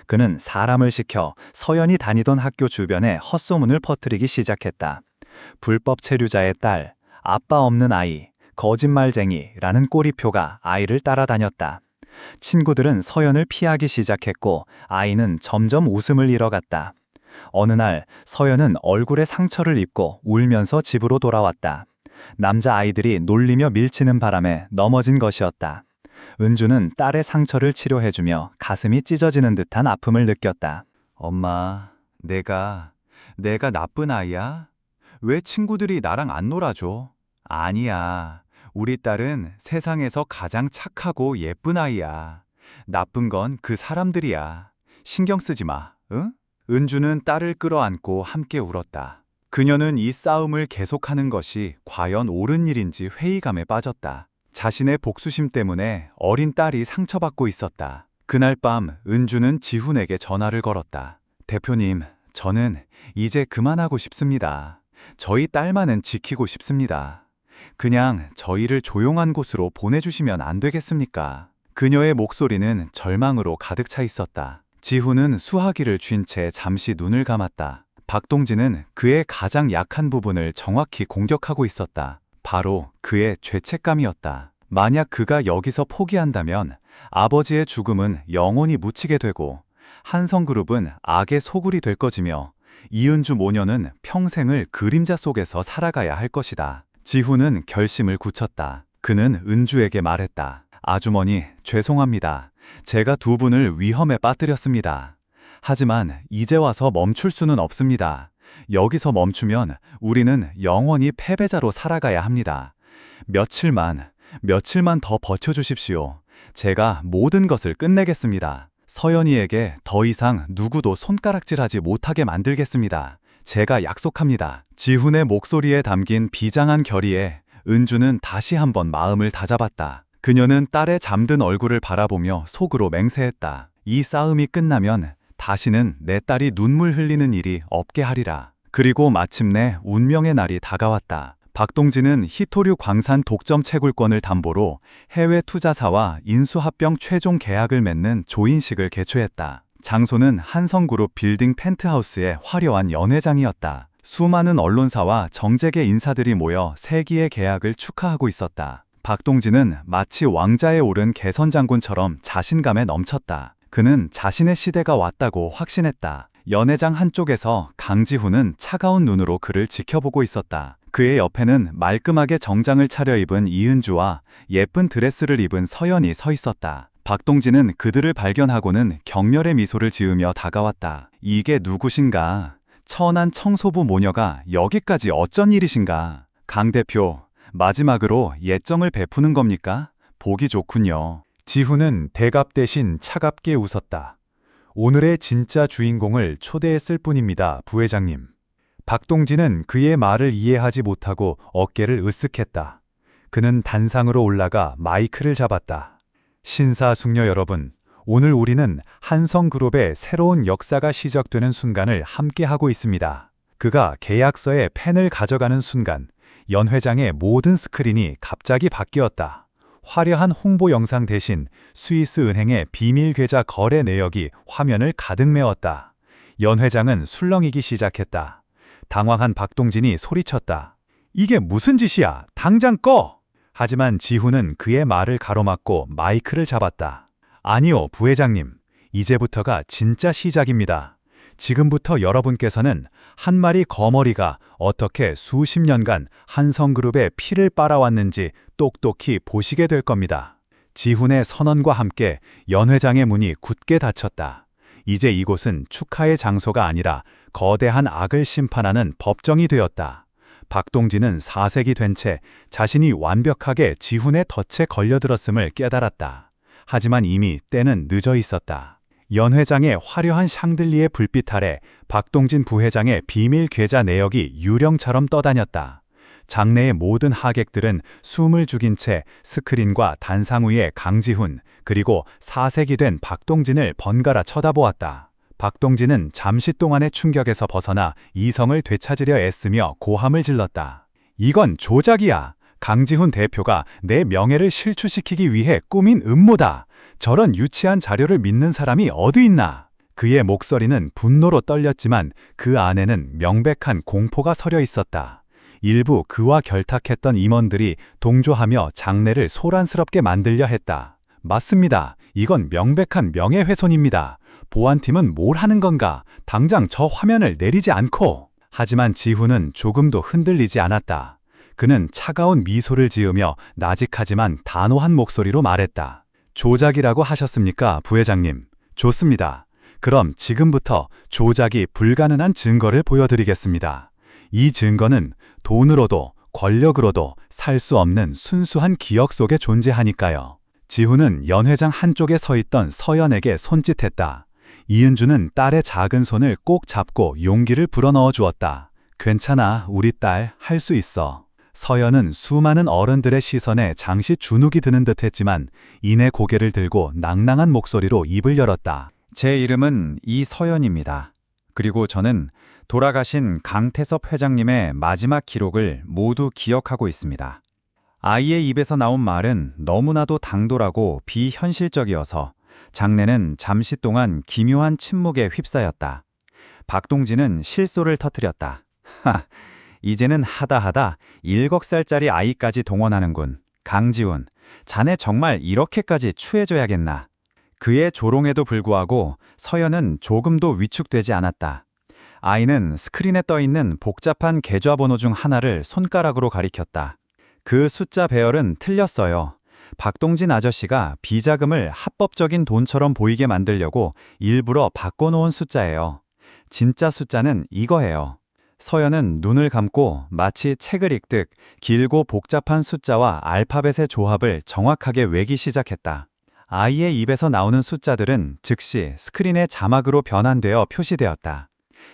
S3: 그는 사람을 시켜 서연이 다니던 학교 주변에 헛소문을 퍼뜨리기 시작했다. 불법 체류자의 딸, 아빠 없는 아이, 거짓말쟁이라는 꼬리표가 아이를 따라다녔다. 친구들은 서연을 피하기 시작했고 아이는 점점 웃음을 잃어갔다. 어느 날 서연은 얼굴에 상처를 입고 울면서 집으로 돌아왔다. 남자아이들이 놀리며 밀치는 바람에 넘어진 것이었다. 은주는 딸의 상처를 치료해주며 가슴이 찢어지는 듯한 아픔을 느꼈다. 엄마, 내가 나쁜 아이야? 왜 친구들이 나랑 안 놀아줘? 아니야. 우리 딸은 세상에서 가장 착하고 예쁜 아이야. 나쁜 건 그 사람들이야. 신경 쓰지 마, 응? 은주는 딸을 끌어안고 함께 울었다. 그녀는 이 싸움을 계속하는 것이 과연 옳은 일인지 회의감에 빠졌다. 자신의 복수심 때문에 어린 딸이 상처받고 있었다. 그날 밤 은주는 지훈에게 전화를 걸었다. 대표님, 저는 이제 그만하고 싶습니다. 저희 딸만은 지키고 싶습니다. 그냥 저희를 조용한 곳으로 보내주시면 안 되겠습니까? 그녀의 목소리는 절망으로 가득 차 있었다. 지훈은 수화기를 쥔 채 잠시 눈을 감았다. 박동진은 그의 가장 약한 부분을 정확히 공격하고 있었다. 바로 그의 죄책감이었다. 만약 그가 여기서 포기한다면 아버지의 죽음은 영원히 묻히게 되고 한성그룹은 악의 소굴이 될 것이며 이은주 모녀는 평생을 그림자 속에서 살아가야 할 것이다. 지훈은 결심을 굳혔다. 그는 은주에게 말했다. 아주머니, 죄송합니다. 제가 두 분을 위험에 빠뜨렸습니다. 하지만 이제 와서 멈출 수는 없습니다. 여기서 멈추면 우리는 영원히 패배자로 살아가야 합니다. 며칠만 더 버텨주십시오. 제가 모든 것을 끝내겠습니다. 서연이에게 더 이상 누구도 손가락질하지 못하게 만들겠습니다. 제가 약속합니다. 지훈의 목소리에 담긴 비장한 결의에 은주는 다시 한번 마음을 다잡았다. 그녀는 딸의 잠든 얼굴을 바라보며 속으로 맹세했다. 이 싸움이 끝나면 다시는 내 딸이 눈물 흘리는 일이 없게 하리라. 그리고 마침내 운명의 날이 다가왔다. 박동진은 히토류 광산 독점 채굴권을 담보로 해외 투자사와 인수합병 최종 계약을 맺는 조인식을 개최했다. 장소는 한성그룹 빌딩 펜트하우스의 화려한 연회장이었다. 수많은 언론사와 정재계 인사들이 모여 세기의 계약을 축하하고 있었다. 박동진은 마치 왕자에 오른 개선장군처럼 자신감에 넘쳤다. 그는 자신의 시대가 왔다고 확신했다. 연회장 한쪽에서 강지훈은 차가운 눈으로 그를 지켜보고 있었다. 그의 옆에는 말끔하게 정장을 차려입은 이은주와 예쁜 드레스를 입은 서연이 서 있었다. 박동진은 그들을 발견하고는 격렬의 미소를 지으며 다가왔다. 이게 누구신가? 천한 청소부 모녀가 여기까지 어쩐 일이신가? 강 대표, 마지막으로 예정을 베푸는 겁니까? 보기 좋군요.
S2: 지훈은 대갑 대신 차갑게 웃었다. 오늘의 진짜 주인공을 초대했을 뿐입니다, 부회장님. 박동진은 그의 말을 이해하지 못하고 어깨를 으쓱했다. 그는 단상으로 올라가 마이크를 잡았다. 신사숙녀 여러분, 오늘 우리는 한성그룹의 새로운 역사가 시작되는 순간을 함께하고 있습니다. 그가 계약서에 펜을 가져가는 순간 연회장의 모든 스크린이 갑자기 바뀌었다. 화려한 홍보 영상 대신 스위스 은행의 비밀 계좌 거래 내역이 화면을 가득 메웠다. 연회장은 술렁이기 시작했다. 당황한 박동진이 소리쳤다. 이게 무슨 짓이야? 당장 꺼! 하지만 지훈은 그의 말을 가로막고 마이크를 잡았다. 아니요, 부회장님. 이제부터가 진짜 시작입니다. 지금부터 여러분께서는 한 마리 거머리가 어떻게 수십 년간 한성그룹의 피를 빨아왔는지 똑똑히 보시게 될 겁니다. 지훈의 선언과 함께 연회장의 문이 굳게 닫혔다. 이제 이곳은 축하의 장소가 아니라 거대한 악을 심판하는 법정이 되었다. 박동진은 사색이 된 채 자신이 완벽하게 지훈의 덫에 걸려들었음을 깨달았다. 하지만 이미 때는 늦어 있었다. 연회장의 화려한 샹들리에 불빛 아래 박동진 부회장의 비밀 계좌 내역이 유령처럼 떠다녔다. 장내의 모든 하객들은 숨을 죽인 채 스크린과 단상 위에 강지훈 그리고 사색이 된 박동진을 번갈아 쳐다보았다. 박동진은 잠시 동안의 충격에서 벗어나 이성을 되찾으려 애쓰며 고함을 질렀다. 이건 조작이야. 강지훈 대표가 내 명예를 실추시키기 위해 꾸민 음모다. 저런 유치한 자료를 믿는 사람이 어디 있나? 그의 목소리는 분노로 떨렸지만 그 안에는 명백한 공포가 서려 있었다. 일부 그와 결탁했던 임원들이 동조하며 장내를 소란스럽게 만들려 했다. 맞습니다. 이건 명백한 명예훼손입니다. 보안팀은 뭘 하는 건가? 당장 저 화면을 내리지 않고. 하지만 지훈은 조금도 흔들리지 않았다. 그는 차가운 미소를 지으며 나직하지만 단호한 목소리로 말했다. 조작이라고 하셨습니까, 부회장님? 좋습니다. 그럼 지금부터 조작이 불가능한 증거를 보여드리겠습니다. 이 증거는 돈으로도
S1: 권력으로도 살 수 없는 순수한 기억 속에 존재하니까요. 지훈은 연회장 한쪽에 서 있던 서연에게 손짓했다. 이은주는 딸의 작은 손을 꼭 잡고 용기를 불어넣어 주었다. 괜찮아, 우리 딸, 할 수 있어. 서연은 수많은 어른들의 시선에 잠시 주눅이 드는 듯했지만 이내 고개를 들고 낭낭한 목소리로 입을 열었다.
S3: 제 이름은 이서연입니다. 그리고 저는 돌아가신 강태섭 회장님의 마지막 기록을 모두 기억하고 있습니다. 아이의 입에서 나온 말은 너무나도 당돌하고 비현실적이어서 장내는 잠시 동안 기묘한 침묵에 휩싸였다. 박동진은 실소를 터뜨렸다. 이제는 하다 7살짜리 아이까지 동원하는군. 강지훈, 자네 정말 이렇게까지 추해져야겠나. 그의 조롱에도 불구하고 서연은 조금도 위축되지 않았다. 아이는 스크린에 떠있는 복잡한 계좌번호 중 하나를 손가락으로 가리켰다. 그 숫자 배열은 틀렸어요. 박동진 아저씨가 비자금을 합법적인 돈처럼 보이게 만들려고 일부러 바꿔놓은 숫자예요. 진짜 숫자는 이거예요. 서연은 눈을 감고 마치 책을 읽듯 길고 복잡한 숫자와 알파벳의 조합을 정확하게 외기 시작했다. 아이의 입에서 나오는 숫자들은 즉시 스크린의 자막으로 변환되어 표시되었다.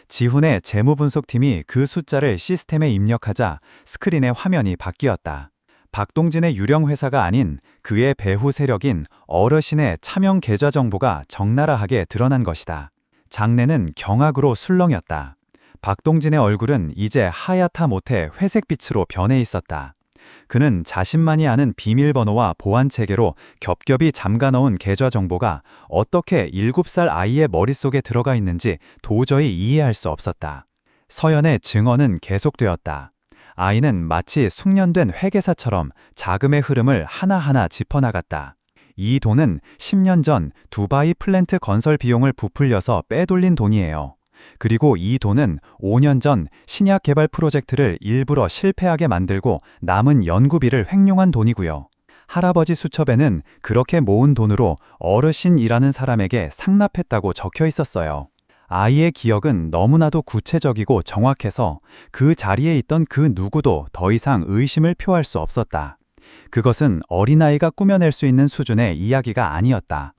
S3: 지훈의 재무분석팀이 그 숫자를 시스템에 입력하자 스크린의 화면이 바뀌었다. 박동진의 유령 회사가 아닌 그의 배후 세력인 어르신의 차명 계좌 정보가 적나라하게 드러난 것이다. 장내는 경악으로 술렁였다. 박동진의 얼굴은 이제 하얗다 못해 회색빛으로 변해 있었다. 그는 자신만이 아는 비밀번호와 보안체계로 겹겹이 잠가넣은 계좌 정보가 어떻게 7살 아이의 머릿속에 들어가 있는지 도저히 이해할 수 없었다. 서연의 증언은 계속되었다. 아이는 마치 숙련된 회계사처럼 자금의 흐름을 하나하나 짚어나갔다. 이 돈은 10년 전 두바이 플랜트 건설 비용을 부풀려서 빼돌린 돈이에요. 그리고 이 돈은 5년 전 신약 개발 프로젝트를 일부러 실패하게 만들고 남은 연구비를 횡령한 돈이고요. 할아버지 수첩에는 그렇게 모은 돈으로 어르신이라는 사람에게 상납했다고 적혀 있었어요. 아이의 기억은 너무나도 구체적이고 정확해서 그 자리에 있던 그 누구도 더 이상 의심을 표할 수 없었다. 그것은 어린아이가 꾸며낼 수 있는 수준의 이야기가 아니었다.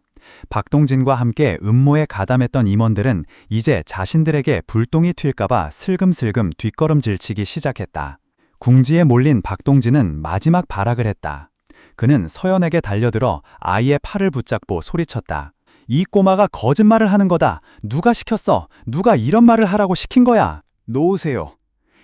S3: 박동진과 함께 음모에 가담했던 임원들은 이제 자신들에게 불똥이 튈까봐 슬금슬금 뒷걸음질치기 시작했다. 궁지에 몰린 박동진은 마지막 발악을 했다. 그는 서연에게 달려들어 아이의 팔을 붙잡고 소리쳤다. 이 꼬마가 거짓말을 하는 거다. 누가 시켰어? 누가 이런 말을 하라고 시킨 거야? 놓으세요.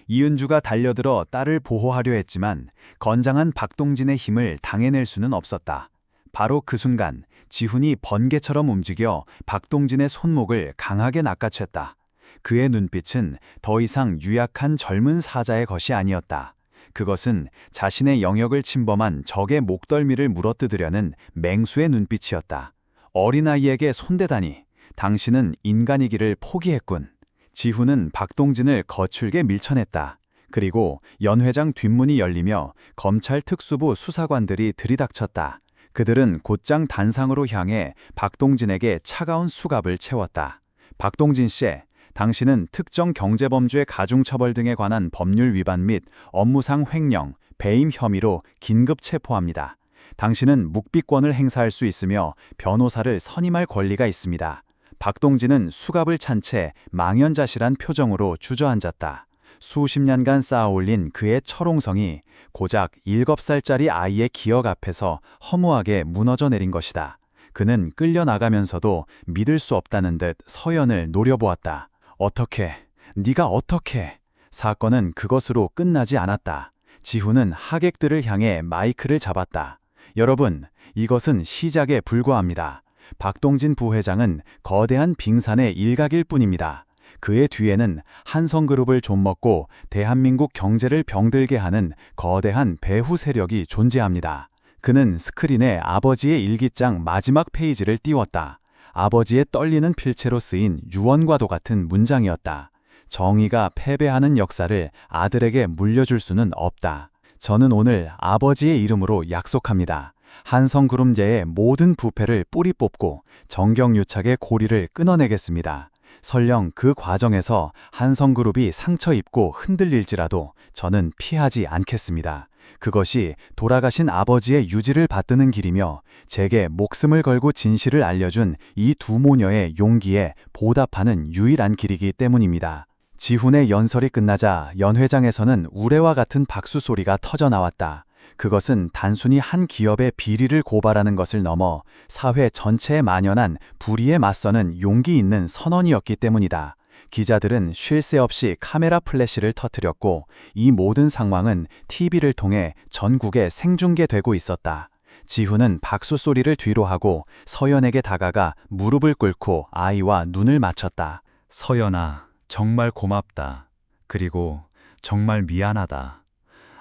S3: 이은주가 달려들어 딸을 보호하려 했지만 건장한 박동진의 힘을 당해낼 수는 없었다. 바로 그 순간 지훈이 번개처럼 움직여 박동진의 손목을 강하게 낚아챘다. 그의 눈빛은 더 이상 유약한 젊은 사자의 것이 아니었다. 그것은 자신의 영역을 침범한 적의 목덜미를 물어뜯으려는 맹수의 눈빛이었다. 어린아이에게 손대다니, 당신은 인간이기를 포기했군. 지훈은 박동진을 거칠게 밀쳐냈다. 그리고 연 회장 뒷문이 열리며 검찰 특수부 수사관들이 들이닥쳤다. 그들은 곧장 단상으로 향해 박동진에게 차가운 수갑을 채웠다. 박동진 씨, 당신은 특정 경제범죄 가중처벌 등에 관한 법률 위반 및 업무상 횡령, 배임 혐의로 긴급 체포합니다. 당신은 묵비권을 행사할 수 있으며 변호사를 선임할 권리가 있습니다. 박동진은 수갑을 찬 채 망연자실한 표정으로 주저앉았다. 수십 년간 쌓아올린 그의 철옹성이 고작 7살짜리 아이의 기억 앞에서 허무하게 무너져 내린 것이다. 그는 끌려나가면서도 믿을 수 없다는 듯 서연을 노려보았다. 어떻게? 네가 어떻게? 사건은 그것으로 끝나지 않았다. 지훈은 하객들을 향해 마이크를 잡았다. 여러분, 이것은 시작에 불과합니다. 박동진 부회장은 거대한 빙산의 일각일 뿐입니다. 그의 뒤에는 한성그룹을 좀먹고 대한민국 경제를 병들게 하는 거대한 배후 세력이 존재합니다. 그는 스크린에 아버지의 일기장 마지막 페이지를 띄웠다. 아버지의 떨리는 필체로 쓰인 유언과도 같은 문장이었다. 정의가 패배하는 역사를 아들에게 물려줄 수는 없다. 저는 오늘 아버지의 이름으로 약속합니다. 한성그룹계의 모든 부패를 뿌리 뽑고 정경유착의 고리를 끊어내겠습니다.
S1: 설령 그 과정에서 한성그룹이 상처 입고 흔들릴지라도 저는 피하지 않겠습니다. 그것이 돌아가신 아버지의 유지를 받드는 길이며 제게 목숨을 걸고 진실을 알려준 이 두 모녀의 용기에 보답하는 유일한 길이기 때문입니다. 지훈의 연설이 끝나자 연회장에서는 우레와 같은 박수 소리가 터져 나왔다. 그것은 단순히 한 기업의 비리를 고발하는 것을 넘어 사회 전체에 만연한 불의에 맞서는 용기 있는 선언이었기 때문이다. 기자들은 쉴 새 없이 카메라 플래시를 터뜨렸고 이 모든 상황은 TV를 통해 전국에 생중계되고 있었다. 지훈은 박수 소리를 뒤로 하고 서연에게 다가가 무릎을 꿇고 아이와 눈을 맞췄다.
S4: 서연아, 정말 고맙다. 그리고 정말 미안하다.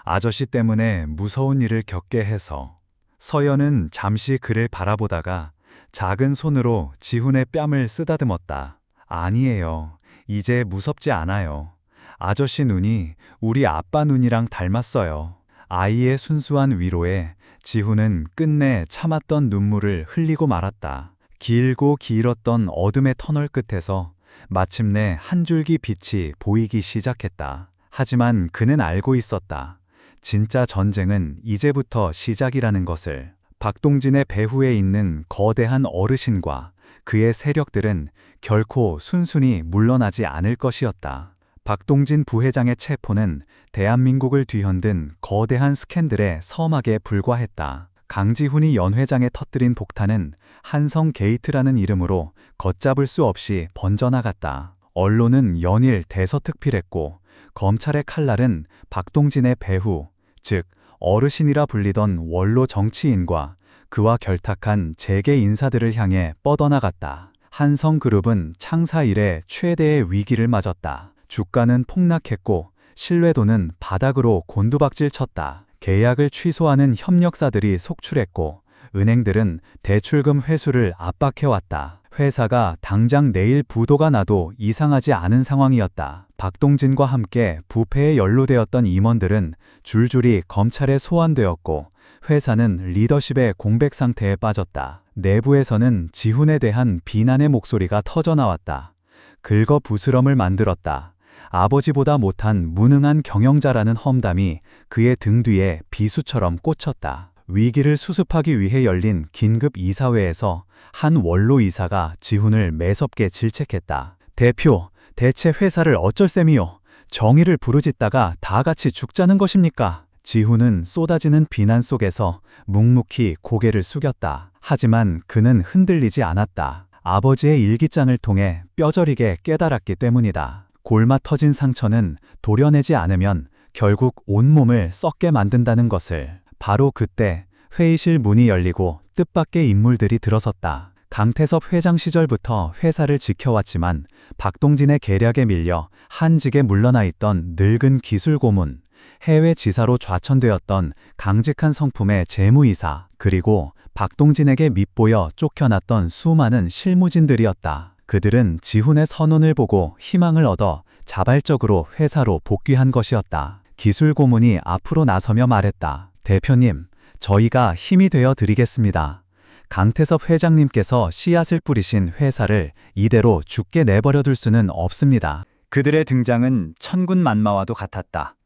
S4: 아저씨 때문에 무서운 일을 겪게 해서. 서연은 잠시 그를 바라보다가 작은 손으로 지훈의 뺨을 쓰다듬었다. 아니에요. 이제 무섭지 않아요. 아저씨 눈이 우리 아빠 눈이랑 닮았어요. 아이의 순수한 위로에 지훈은 끝내 참았던 눈물을 흘리고 말았다. 길고 길었던 어둠의 터널 끝에서 마침내 한 줄기 빛이 보이기 시작했다. 하지만 그는 알고 있었다. 진짜 전쟁은 이제부터 시작이라는 것을. 박동진의 배후에 있는 거대한 어르신과 그의 세력들은 결코 순순히 물러나지 않을 것이었다. 박동진 부회장의 체포는 대한민국을 뒤흔든 거대한 스캔들에 서막에 불과했다. 강지훈이 연회장에 터뜨린 폭탄은 한성 게이트라는 이름으로 걷잡을 수 없이 번져나갔다. 언론은 연일 대서특필했고 검찰의 칼날은 박동진의 배후, 즉 어르신이라 불리던 원로 정치인과 그와 결탁한 재계 인사들을 향해 뻗어나갔다. 한성그룹은 창사 이래 최대의 위기를 맞았다. 주가는 폭락했고 신뢰도는 바닥으로 곤두박질 쳤다. 계약을 취소하는 협력사들이 속출했고 은행들은 대출금 회수를 압박해왔다. 회사가 당장 내일 부도가 나도 이상하지 않은 상황이었다. 박동진과 함께 부패에 연루되었던 임원들은 줄줄이 검찰에 소환되었고 회사는 리더십의 공백 상태에 빠졌다. 내부에서는 지훈에 대한 비난의 목소리가 터져나왔다. 긁어부스럼을 만들었다. 아버지보다 못한 무능한 경영자라는 험담이 그의 등 뒤에 비수처럼 꽂혔다. 위기를 수습하기 위해 열린 긴급 이사회에서 한 원로 이사가 지훈을 매섭게 질책했다. 대표, 대체 회사를 어쩔 셈이요? 정의를 부르짖다가 다 같이 죽자는 것입니까? 지훈은 쏟아지는 비난 속에서 묵묵히 고개를 숙였다. 하지만 그는 흔들리지 않았다. 아버지의 일기장을 통해 뼈저리게 깨달았기 때문이다. 골마 터진 상처는 도려내지 않으면 결국 온몸을 썩게 만든다는 것을. 바로 그때 회의실 문이 열리고 뜻밖의 인물들이 들어섰다. 강태섭 회장 시절부터 회사를 지켜왔지만 박동진의 계략에 밀려 한직에 물러나 있던 늙은 기술 고문, 해외 지사로 좌천되었던 강직한 성품의 재무이사, 그리고 박동진에게 밉보여 쫓겨났던 수많은 실무진들이었다. 그들은 지훈의 선언을 보고 희망을 얻어 자발적으로 회사로 복귀한 것이었다. 기술 고문이 앞으로 나서며 말했다. 대표님, 저희가 힘이 되어 드리겠습니다. 강태섭 회장님께서 씨앗을 뿌리신 회사를 이대로 죽게 내버려 둘 수는 없습니다.
S3: 그들의 등장은 천군만마와도 같았다.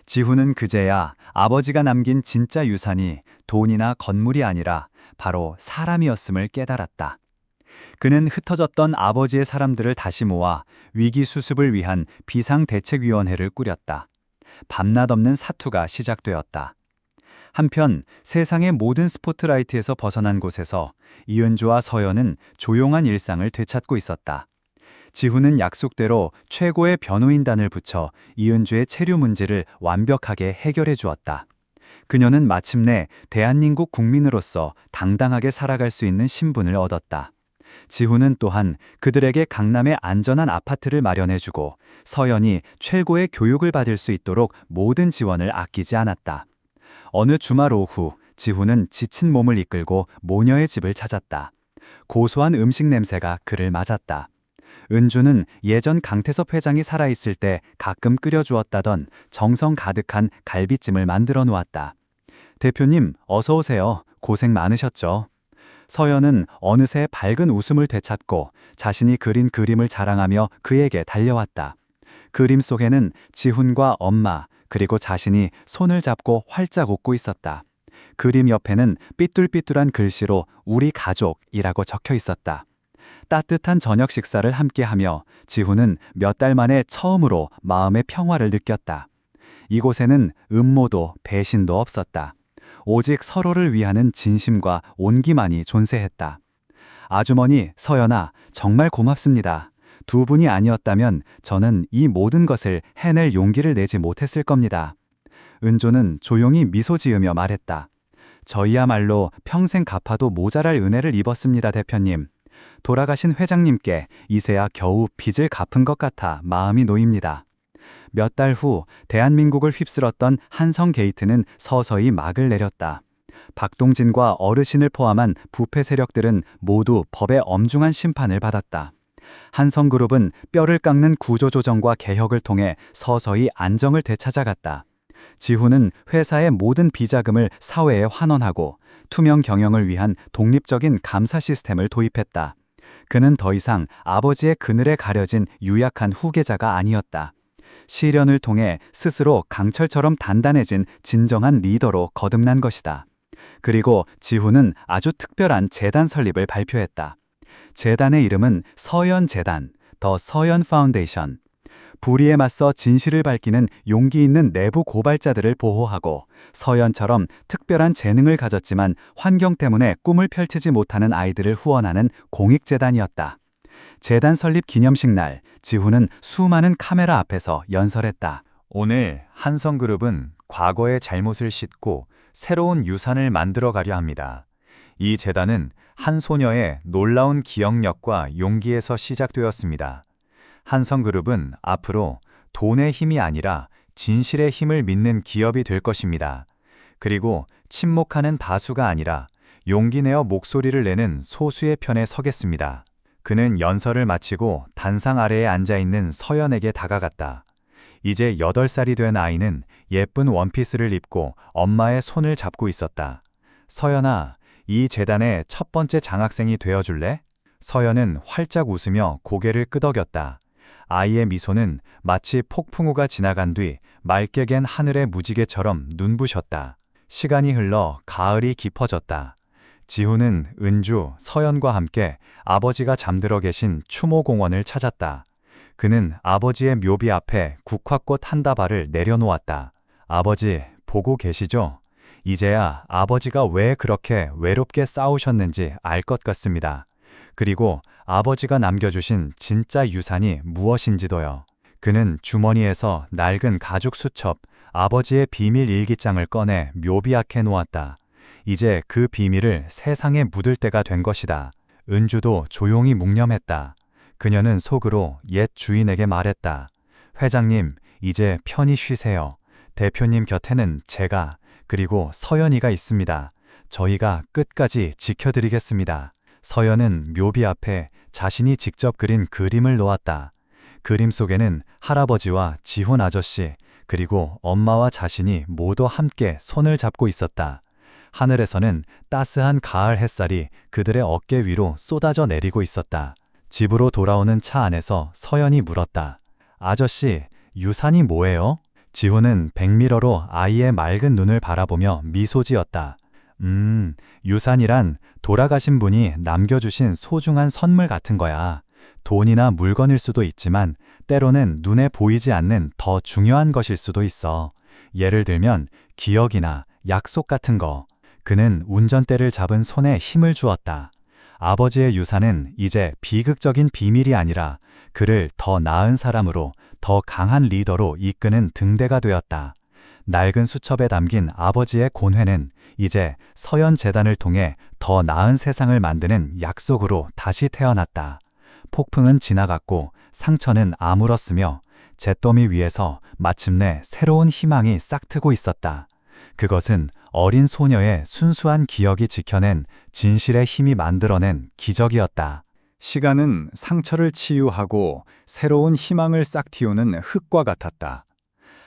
S3: 지훈은 그제야 아버지가 남긴 진짜 유산이 돈이나 건물이 아니라 바로 사람이었음을 깨달았다. 그는 흩어졌던 아버지의 사람들을 다시 모아 위기 수습을 위한 비상대책위원회를 꾸렸다. 밤낮 없는 사투가 시작되었다. 한편 세상의 모든 스포트라이트에서 벗어난 곳에서 이은주와 서연은 조용한 일상을 되찾고 있었다. 지훈은 약속대로 최고의 변호인단을 붙여 이은주의 체류 문제를 완벽하게 해결해 주었다. 그녀는 마침내 대한민국 국민으로서 당당하게 살아갈 수 있는 신분을 얻었다. 지훈은 또한 그들에게 강남에 안전한 아파트를 마련해주고 서연이 최고의 교육을 받을 수 있도록 모든 지원을 아끼지 않았다. 어느 주말 오후 지훈은 지친 몸을 이끌고 모녀의 집을 찾았다. 고소한 음식 냄새가 그를 맞았다. 은주는 예전 강태섭 회장이 살아있을 때 가끔 끓여주었다던 정성 가득한 갈비찜을 만들어 놓았다. 대표님, 어서 오세요. 고생 많으셨죠? 서연은 어느새 밝은 웃음을 되찾고 자신이 그린 그림을 자랑하며 그에게 달려왔다. 그림 속에는 지훈과 엄마, 그리고 자신이 손을 잡고 활짝 웃고 있었다. 그림 옆에는 삐뚤삐뚤한 글씨로 우리 가족이라고 적혀 있었다. 따뜻한 저녁 식사를 함께하며 지훈은 몇 달 만에 처음으로 마음의 평화를 느꼈다. 이곳에는 음모도 배신도 없었다. 오직 서로를 위하는 진심과 온기만이 존재했다. 아주머니 서연아, 정말 고맙습니다. 두 분이 아니었다면 저는 이 모든 것을 해낼 용기를 내지 못했을 겁니다. 은조는 조용히 미소 지으며 말했다. 저희야말로 평생 갚아도 모자랄 은혜를 입었습니다, 대표님. 돌아가신 회장님께 이제야 겨우 빚을 갚은 것 같아 마음이 놓입니다. 몇 달 후 대한민국을 휩쓸었던 한성 게이트는 서서히 막을 내렸다. 박동진과 어르신을 포함한 부패 세력들은 모두 법의 엄중한 심판을 받았다. 한성그룹은 뼈를 깎는 구조조정과 개혁을 통해 서서히 안정을 되찾아갔다. 지훈은 회사의 모든 비자금을 사회에 환원하고 투명 경영을 위한 독립적인 감사 시스템을 도입했다. 그는 더 이상 아버지의 그늘에 가려진 유약한 후계자가 아니었다. 시련을 통해 스스로 강철처럼 단단해진 진정한 리더로 거듭난 것이다. 그리고 지훈은 아주 특별한 재단 설립을 발표했다. 재단의 이름은 서연재단, 더 서연 파운데이션. 불의에 맞서 진실을 밝히는 용기 있는 내부 고발자들을 보호하고 서연처럼 특별한 재능을 가졌지만 환경 때문에 꿈을 펼치지 못하는 아이들을 후원하는 공익재단이었다. 재단 설립 기념식 날, 지훈은 수많은 카메라 앞에서 연설했다.
S4: 오늘 한성그룹은 과거의 잘못을 씻고 새로운 유산을 만들어 가려 합니다. 이 재단은 한 소녀의 놀라운 기억력과 용기에서 시작되었습니다. 한성그룹은 앞으로 돈의 힘이 아니라 진실의 힘을 믿는 기업이 될 것입니다. 그리고 침묵하는 다수가 아니라 용기 내어 목소리를 내는 소수의 편에 서겠습니다. 그는 연설을 마치고 단상 아래에 앉아있는 서연에게 다가갔다. 이제 8살이 된 아이는 예쁜 원피스를 입고 엄마의 손을 잡고 있었다. 서연아, 이 재단의 첫 번째 장학생이 되어줄래? 서연은 활짝 웃으며 고개를 끄덕였다. 아이의 미소는 마치 폭풍우가 지나간 뒤 맑게 갠 하늘의 무지개처럼 눈부셨다. 시간이 흘러 가을이 깊어졌다. 지훈은 은주, 서연과 함께 아버지가 잠들어 계신 추모공원을 찾았다. 그는 아버지의 묘비 앞에 국화꽃 한 다발을 내려놓았다. 아버지, 보고 계시죠? 이제야 아버지가 왜 그렇게 외롭게 싸우셨는지 알 것 같습니다. 그리고 아버지가 남겨주신 진짜 유산이 무엇인지도요. 그는 주머니에서 낡은 가죽 수첩, 아버지의 비밀 일기장을 꺼내 묘비 앞에 놓았다. 이제 그 비밀을 세상에 묻을 때가 된 것이다. 은주도 조용히 묵념했다. 그녀는 속으로 옛 주인에게 말했다. 회장님, 이제 편히 쉬세요. 대표님 곁에는 제가, 그리고 서연이가 있습니다. 저희가 끝까지 지켜드리겠습니다. 서연은 묘비 앞에 자신이 직접 그린 그림을 놓았다. 그림 속에는 할아버지와 지훈 아저씨, 그리고 엄마와 자신이 모두 함께 손을 잡고 있었다. 하늘에서는 따스한 가을 햇살이 그들의 어깨 위로 쏟아져 내리고 있었다. 집으로 돌아오는 차 안에서 서연이 물었다. 아저씨, 유산이 뭐예요? 지훈은 백미러로 아이의 맑은 눈을 바라보며 미소 지었다. 유산이란 돌아가신 분이 남겨주신 소중한 선물 같은 거야. 돈이나 물건일 수도 있지만 때로는 눈에 보이지 않는 더 중요한 것일 수도 있어. 예를 들면 기억이나 약속 같은 거. 그는 운전대를 잡은 손에 힘을 주었다. 아버지의 유산은 이제 비극적인 비밀이 아니라 그를 더 나은 사람으로, 더 강한 리더로 이끄는 등대가 되었다. 낡은 수첩에 담긴 아버지의 고뇌는 이제 서연재단을 통해 더 나은 세상을 만드는 약속으로 다시 태어났다. 폭풍은 지나갔고 상처는 아물었으며 잿더미 위에서 마침내 새로운 희망이 싹트고 있었다. 그것은 어린 소녀의 순수한 기억이 지켜낸 진실의 힘이 만들어낸 기적이었다.
S3: 시간은 상처를 치유하고 새로운 희망을 싹틔우는 흙과 같았다.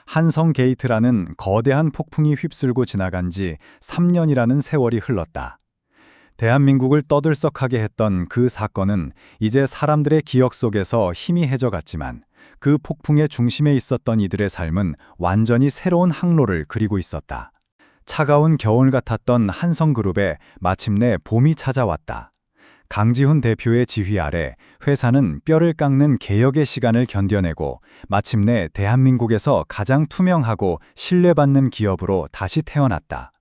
S3: 한성 게이트라는 거대한 폭풍이 휩쓸고 지나간 지 3년이라는 세월이 흘렀다. 대한민국을 떠들썩하게 했던 그 사건은 이제 사람들의 기억 속에서 희미해져 갔지만 그 폭풍의 중심에 있었던 이들의 삶은 완전히 새로운 항로를 그리고 있었다. 차가운 겨울 같았던 한성그룹에 마침내 봄이 찾아왔다. 강지훈 대표의 지휘 아래 회사는 뼈를 깎는 개혁의 시간을 견뎌내고 마침내 대한민국에서 가장 투명하고 신뢰받는 기업으로 다시 태어났다.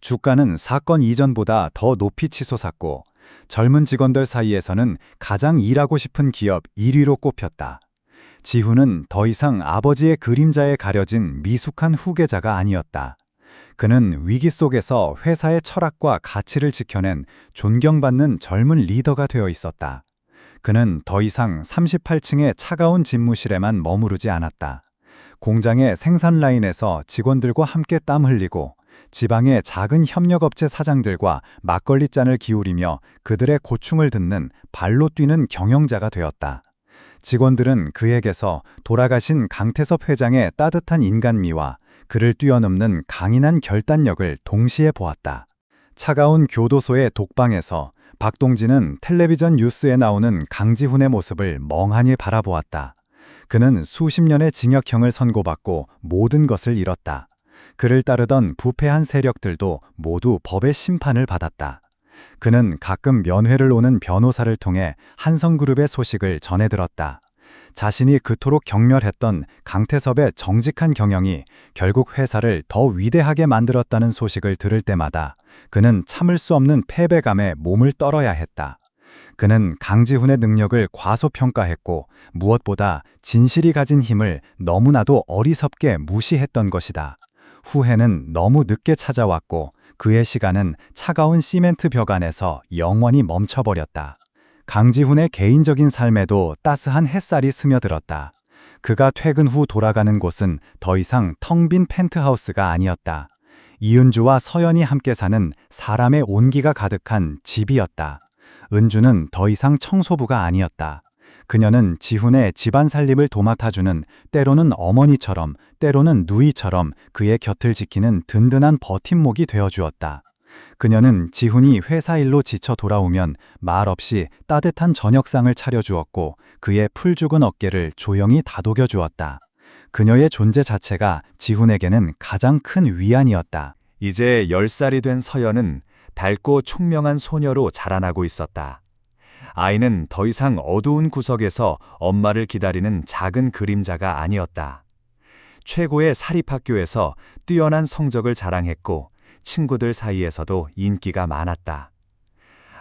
S3: 주가는 사건 이전보다 더 높이 치솟았고 젊은 직원들 사이에서는 가장 일하고 싶은 기업 1위로 꼽혔다. 지훈은 더 이상 아버지의 그림자에 가려진 미숙한 후계자가 아니었다. 그는 위기 속에서 회사의 철학과 가치를 지켜낸 존경받는 젊은 리더가 되어 있었다. 그는 더 이상 38층의 차가운 집무실에만 머무르지 않았다. 공장의 생산 라인에서 직원들과 함께 땀 흘리고 지방의 작은 협력업체 사장들과 막걸리 잔을 기울이며 그들의 고충을 듣는 발로 뛰는 경영자가 되었다. 직원들은 그에게서 돌아가신 강태섭 회장의 따뜻한 인간미와 그를 뛰어넘는 강인한 결단력을 동시에 보았다. 차가운 교도소의 독방에서 박동진은 텔레비전 뉴스에 나오는 강지훈의 모습을 멍하니 바라보았다. 그는 수십 년의 징역형을 선고받고 모든 것을 잃었다. 그를 따르던 부패한 세력들도 모두 법의 심판을 받았다. 그는 가끔 면회를 오는 변호사를 통해 한성그룹의 소식을 전해들었다. 자신이 그토록 경멸했던 강태섭의 정직한 경영이 결국 회사를 더 위대하게 만들었다는 소식을 들을 때마다 그는 참을 수 없는 패배감에 몸을 떨어야 했다. 그는 강지훈의 능력을 과소평가했고 무엇보다 진실이 가진 힘을 너무나도 어리석게 무시했던 것이다. 후회는 너무 늦게 찾아왔고 그의 시간은 차가운 시멘트 벽 안에서 영원히 멈춰버렸다. 강지훈의 개인적인 삶에도 따스한 햇살이 스며들었다. 그가 퇴근 후 돌아가는 곳은 더 이상 텅 빈 펜트하우스가 아니었다. 이은주와 서연이 함께 사는 사람의 온기가 가득한 집이었다. 은주는 더 이상 청소부가 아니었다. 그녀는 지훈의 집안 살림을 도맡아주는 때로는 어머니처럼 때로는 누이처럼 그의 곁을 지키는 든든한 버팀목이 되어주었다. 그녀는 지훈이 회사 일로 지쳐 돌아오면 말없이 따뜻한 저녁상을 차려주었고 그의 풀죽은 어깨를 조용히 다독여 주었다. 그녀의 존재 자체가 지훈에게는 가장 큰 위안이었다.
S4: 이제 10살이 된 서연은 밝고 총명한 소녀로 자라나고 있었다. 아이는 더 이상 어두운 구석에서 엄마를 기다리는 작은 그림자가 아니었다. 최고의 사립학교에서 뛰어난 성적을 자랑했고 친구들 사이에서도 인기가 많았다.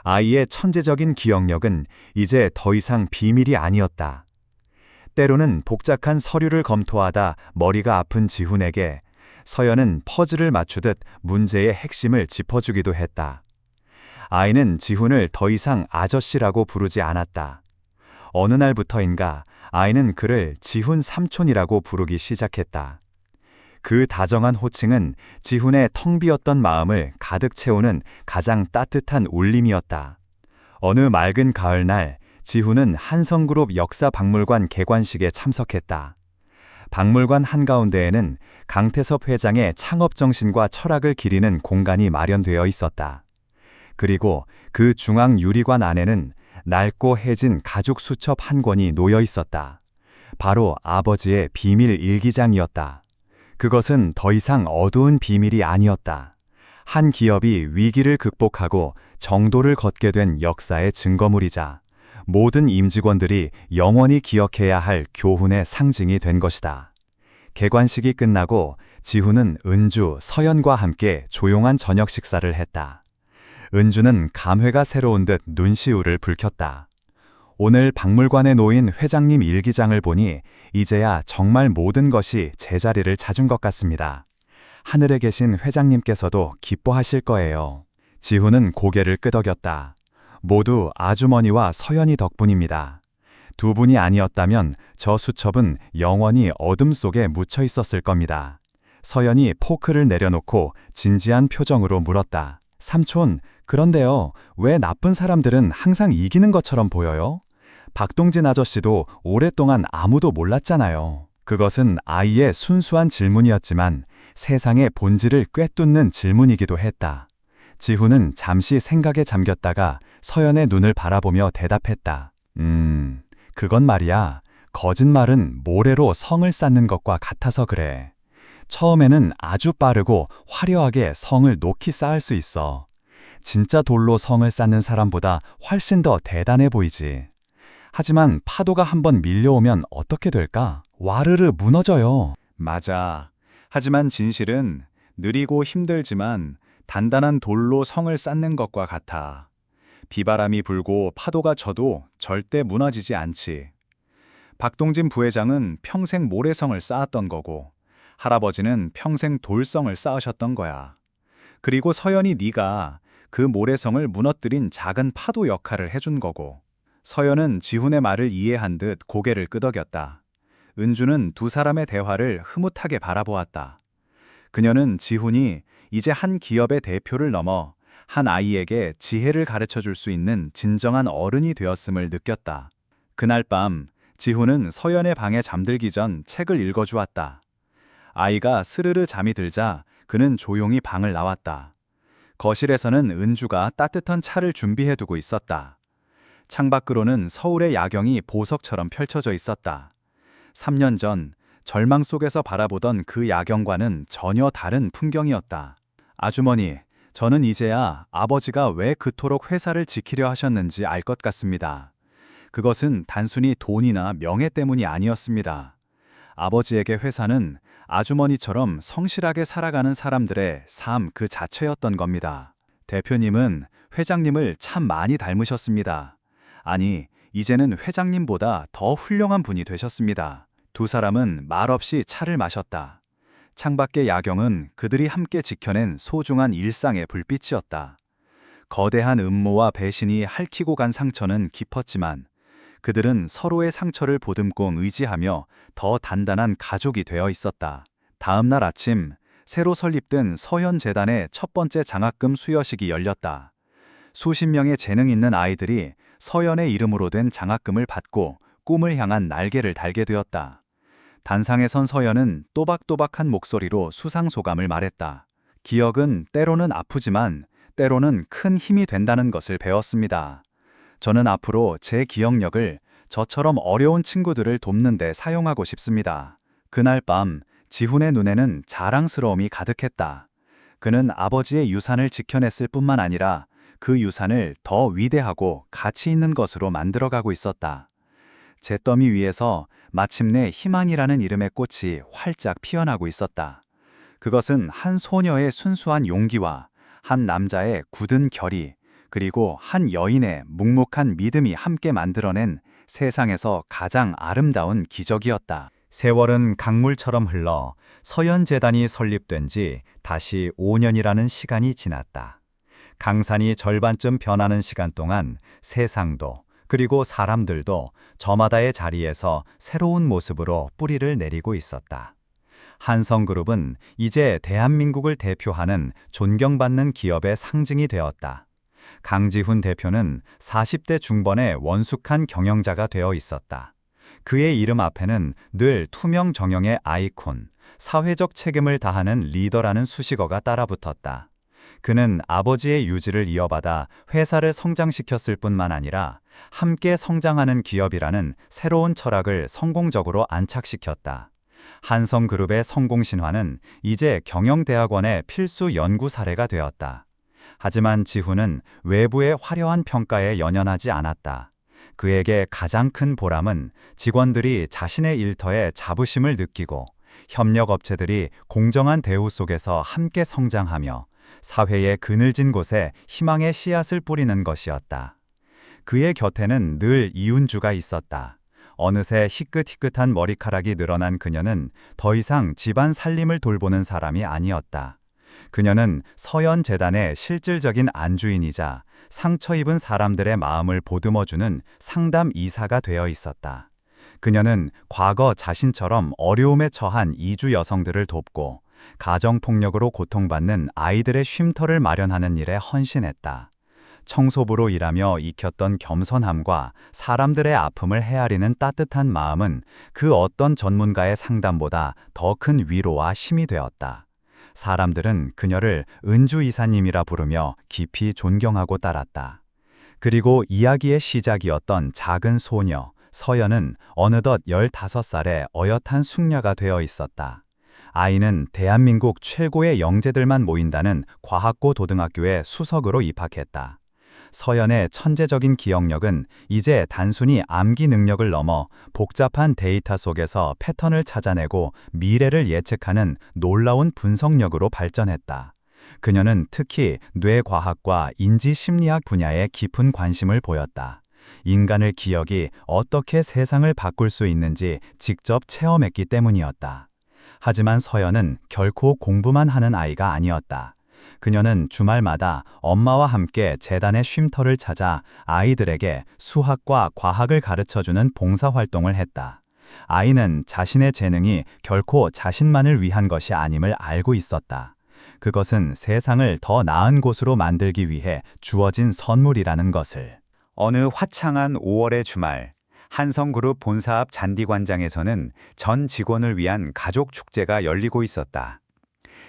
S4: 아이의 천재적인 기억력은 이제 더 이상 비밀이 아니었다. 때로는 복잡한 서류를 검토하다 머리가 아픈 지훈에게 서연은 퍼즐을 맞추듯 문제의 핵심을 짚어주기도 했다. 아이는 지훈을 더 이상 아저씨라고 부르지 않았다. 어느 날부터인가 아이는 그를 지훈 삼촌이라고 부르기 시작했다. 그 다정한 호칭은 지훈의 텅 비었던 마음을 가득 채우는 가장 따뜻한 울림이었다. 어느 맑은 가을날 지훈은 한성그룹 역사박물관 개관식에 참석했다. 박물관 한가운데에는 강태섭 회장의 창업정신과 철학을 기리는 공간이 마련되어 있었다. 그리고 그 중앙 유리관 안에는 낡고 해진 가죽 수첩 한 권이 놓여 있었다. 바로 아버지의 비밀 일기장이었다. 그것은 더 이상 어두운 비밀이 아니었다. 한 기업이 위기를 극복하고 정도를 걷게 된 역사의 증거물이자 모든 임직원들이 영원히 기억해야 할 교훈의 상징이 된 것이다. 개관식이 끝나고 지훈은 은주, 서연과 함께 조용한 저녁 식사를 했다. 은주는 감회가 새로운 듯 눈시울을 붉혔다. 오늘 박물관에 놓인 회장님 일기장을 보니 이제야 정말 모든 것이 제자리를 찾은 것 같습니다. 하늘에 계신 회장님께서도 기뻐하실 거예요. 지훈은 고개를 끄덕였다. 모두 아주머니와 서연이 덕분입니다. 두 분이 아니었다면 저 수첩은 영원히 어둠 속에 묻혀 있었을 겁니다. 서연이 포크를 내려놓고 진지한 표정으로 물었다. 삼촌, 그런데요, 왜 나쁜 사람들은 항상 이기는 것처럼 보여요? 박동진 아저씨도 오랫동안 아무도 몰랐잖아요. 그것은 아이의 순수한 질문이었지만 세상의 본질을 꿰뚫는 질문이기도 했다.
S3: 지훈은 잠시 생각에 잠겼다가 서연의 눈을 바라보며 대답했다. 그건 말이야. 거짓말은 모래로 성을 쌓는 것과 같아서 그래. 처음에는 아주 빠르고 화려하게 성을 높이 쌓을 수 있어. 진짜 돌로 성을 쌓는 사람보다 훨씬 더 대단해 보이지. 하지만 파도가 한번 밀려오면 어떻게 될까? 와르르 무너져요.
S1: 맞아. 하지만 진실은 느리고 힘들지만 단단한 돌로 성을 쌓는 것과 같아. 비바람이 불고 파도가 쳐도 절대 무너지지 않지. 박동진 부회장은 평생 모래성을 쌓았던 거고 할아버지는 평생 돌성을 쌓으셨던 거야. 그리고 서연이 네가 그 모래성을 무너뜨린 작은 파도 역할을 해준 거고. 서연은 지훈의 말을 이해한 듯 고개를 끄덕였다. 은주는 두 사람의 대화를 흐뭇하게 바라보았다. 그녀는 지훈이 이제 한 기업의 대표를 넘어 한 아이에게 지혜를 가르쳐 줄 수 있는 진정한 어른이 되었음을 느꼈다. 그날 밤 지훈은 서연의 방에 잠들기 전 책을 읽어주었다. 아이가 스르르 잠이 들자 그는 조용히 방을 나왔다. 거실에서는 은주가 따뜻한 차를 준비해두고 있었다. 창밖으로는 서울의 야경이 보석처럼 펼쳐져 있었다. 3년 전 절망 속에서 바라보던 그 야경과는 전혀 다른 풍경이었다. 아주머니, 저는 이제야 아버지가 왜 그토록 회사를 지키려 하셨는지 알 것 같습니다. 그것은 단순히 돈이나 명예 때문이 아니었습니다. 아버지에게 회사는 아주머니처럼 성실하게 살아가는 사람들의 삶 그 자체였던 겁니다. 대표님은 회장님을 참 많이 닮으셨습니다. 아니, 이제는 회장님보다 더 훌륭한 분이 되셨습니다. 두 사람은 말없이 차를 마셨다. 창밖의 야경은 그들이 함께 지켜낸 소중한 일상의 불빛이었다. 거대한 음모와 배신이 핥히고 간 상처는 깊었지만 그들은 서로의 상처를 보듬고 의지하며 더 단단한 가족이 되어 있었다. 다음 날 아침, 새로 설립된 서현재단의 첫 번째 장학금 수여식이 열렸다. 수십 명의 재능 있는 아이들이 서연의 이름으로 된 장학금을 받고 꿈을 향한 날개를 달게 되었다. 단상에 선 서연은 또박또박한 목소리로 수상소감을 말했다. 기억은 때로는 아프지만 때로는 큰 힘이 된다는 것을 배웠습니다. 저는 앞으로 제 기억력을 저처럼 어려운 친구들을 돕는 데 사용하고 싶습니다. 그날 밤 지훈의 눈에는 자랑스러움이 가득했다. 그는 아버지의 유산을 지켜냈을 뿐만 아니라 그 유산을 더 위대하고 가치 있는 것으로 만들어가고 있었다. 잿더미 위에서 마침내 희망이라는 이름의 꽃이 활짝 피어나고 있었다. 그것은 한 소녀의 순수한 용기와 한 남자의 굳은 결의, 그리고 한 여인의 묵묵한 믿음이 함께 만들어낸 세상에서 가장 아름다운 기적이었다.
S3: 세월은 강물처럼 흘러 서연재단이 설립된 지 다시 5년이라는 시간이 지났다. 강산이 절반쯤 변하는 시간 동안 세상도 그리고 사람들도 저마다의 자리에서 새로운 모습으로 뿌리를 내리고 있었다. 한성그룹은 이제 대한민국을 대표하는 존경받는 기업의 상징이 되었다. 강지훈 대표는 40대 중반의 원숙한 경영자가 되어 있었다. 그의 이름 앞에는 늘 투명 정형의 아이콘, 사회적 책임을 다하는 리더라는 수식어가 따라붙었다. 그는 아버지의 유지를 이어받아 회사를 성장시켰을 뿐만 아니라 함께 성장하는 기업이라는 새로운 철학을 성공적으로 안착시켰다. 한성그룹의 성공 신화는 이제 경영대학원의 필수 연구 사례가 되었다. 하지만 지훈은 외부의 화려한 평가에 연연하지 않았다. 그에게 가장 큰 보람은 직원들이 자신의 일터에 자부심을 느끼고 협력업체들이 공정한 대우 속에서 함께 성장하며 사회의 그늘진 곳에 희망의 씨앗을 뿌리는 것이었다. 그의 곁에는 늘 이운주가 있었다. 어느새 희끗희끗한 머리카락이 늘어난 그녀는 더 이상 집안 살림을 돌보는 사람이 아니었다. 그녀는 서연재단의 실질적인 안주인이자 상처 입은 사람들의 마음을 보듬어주는 상담 이사가 되어 있었다. 그녀는 과거 자신처럼 어려움에 처한 이주 여성들을 돕고 가정폭력으로 고통받는 아이들의 쉼터를 마련하는 일에 헌신했다. 청소부로 일하며 익혔던 겸손함과 사람들의 아픔을 헤아리는 따뜻한 마음은 그 어떤 전문가의 상담보다 더 큰 위로와 힘이 되었다. 사람들은 그녀를 은주 이사님이라 부르며 깊이 존경하고 따랐다. 그리고 이야기의 시작이었던 작은 소녀, 서연은 어느덧 15살의 어엿한 숙녀가 되어 있었다. 아이는 대한민국 최고의 영재들만 모인다는 과학고 고등학교에 수석으로 입학했다. 서연의 천재적인 기억력은 이제 단순히 암기 능력을 넘어 복잡한 데이터 속에서 패턴을 찾아내고 미래를 예측하는 놀라운 분석력으로 발전했다. 그녀는 특히 뇌과학과 인지심리학 분야에 깊은 관심을 보였다. 인간의 기억이 어떻게 세상을 바꿀 수 있는지 직접 체험했기 때문이었다. 하지만 서연은 결코 공부만 하는 아이가 아니었다. 그녀는 주말마다 엄마와 함께 재단의 쉼터를 찾아 아이들에게 수학과 과학을 가르쳐주는 봉사활동을 했다. 아이는 자신의 재능이 결코 자신만을 위한 것이 아님을 알고 있었다. 그것은 세상을 더 나은 곳으로 만들기 위해 주어진 선물이라는 것을.
S1: 어느 화창한 5월의 주말, 한성그룹 본사 앞 잔디광장에서는 전 직원을 위한 가족 축제가 열리고 있었다.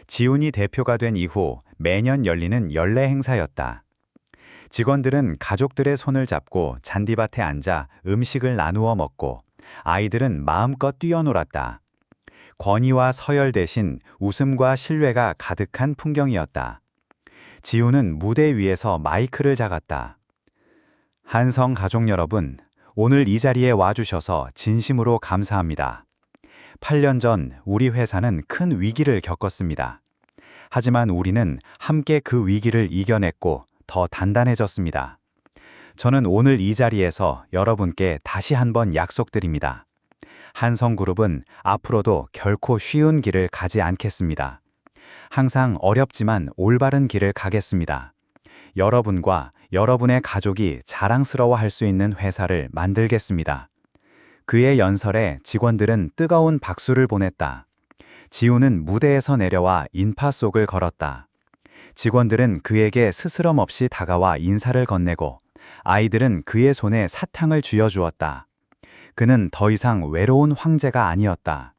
S1: 지훈이 대표가 된 이후 매년 열리는 연례 행사였다. 직원들은 가족들의 손을 잡고 잔디밭에 앉아 음식을 나누어 먹고 아이들은 마음껏 뛰어놀았다. 권위와 서열 대신 웃음과 신뢰가 가득한 풍경이었다. 지훈은 무대 위에서 마이크를 잡았다. 한성 가족 여러분, 오늘 이 자리에 와주셔서 진심으로 감사합니다. 8년 전 우리 회사는 큰 위기를 겪었습니다. 하지만 우리는 함께 그 위기를 이겨냈고 더 단단해졌습니다. 저는 오늘 이 자리에서 여러분께 다시 한번 약속드립니다. 한성그룹은 앞으로도 결코 쉬운 길을 가지 않겠습니다. 항상 어렵지만 올바른 길을 가겠습니다. 여러분과 여러분의 가족이 자랑스러워할 수 있는 회사를 만들겠습니다. 그의 연설에 직원들은 뜨거운 박수를 보냈다. 지훈은 무대에서 내려와 인파 속을 걸었다. 직원들은 그에게 스스럼 없이 다가와 인사를 건네고 아이들은 그의 손에 사탕을 쥐어주었다. 그는 더 이상 외로운 황제가 아니었다.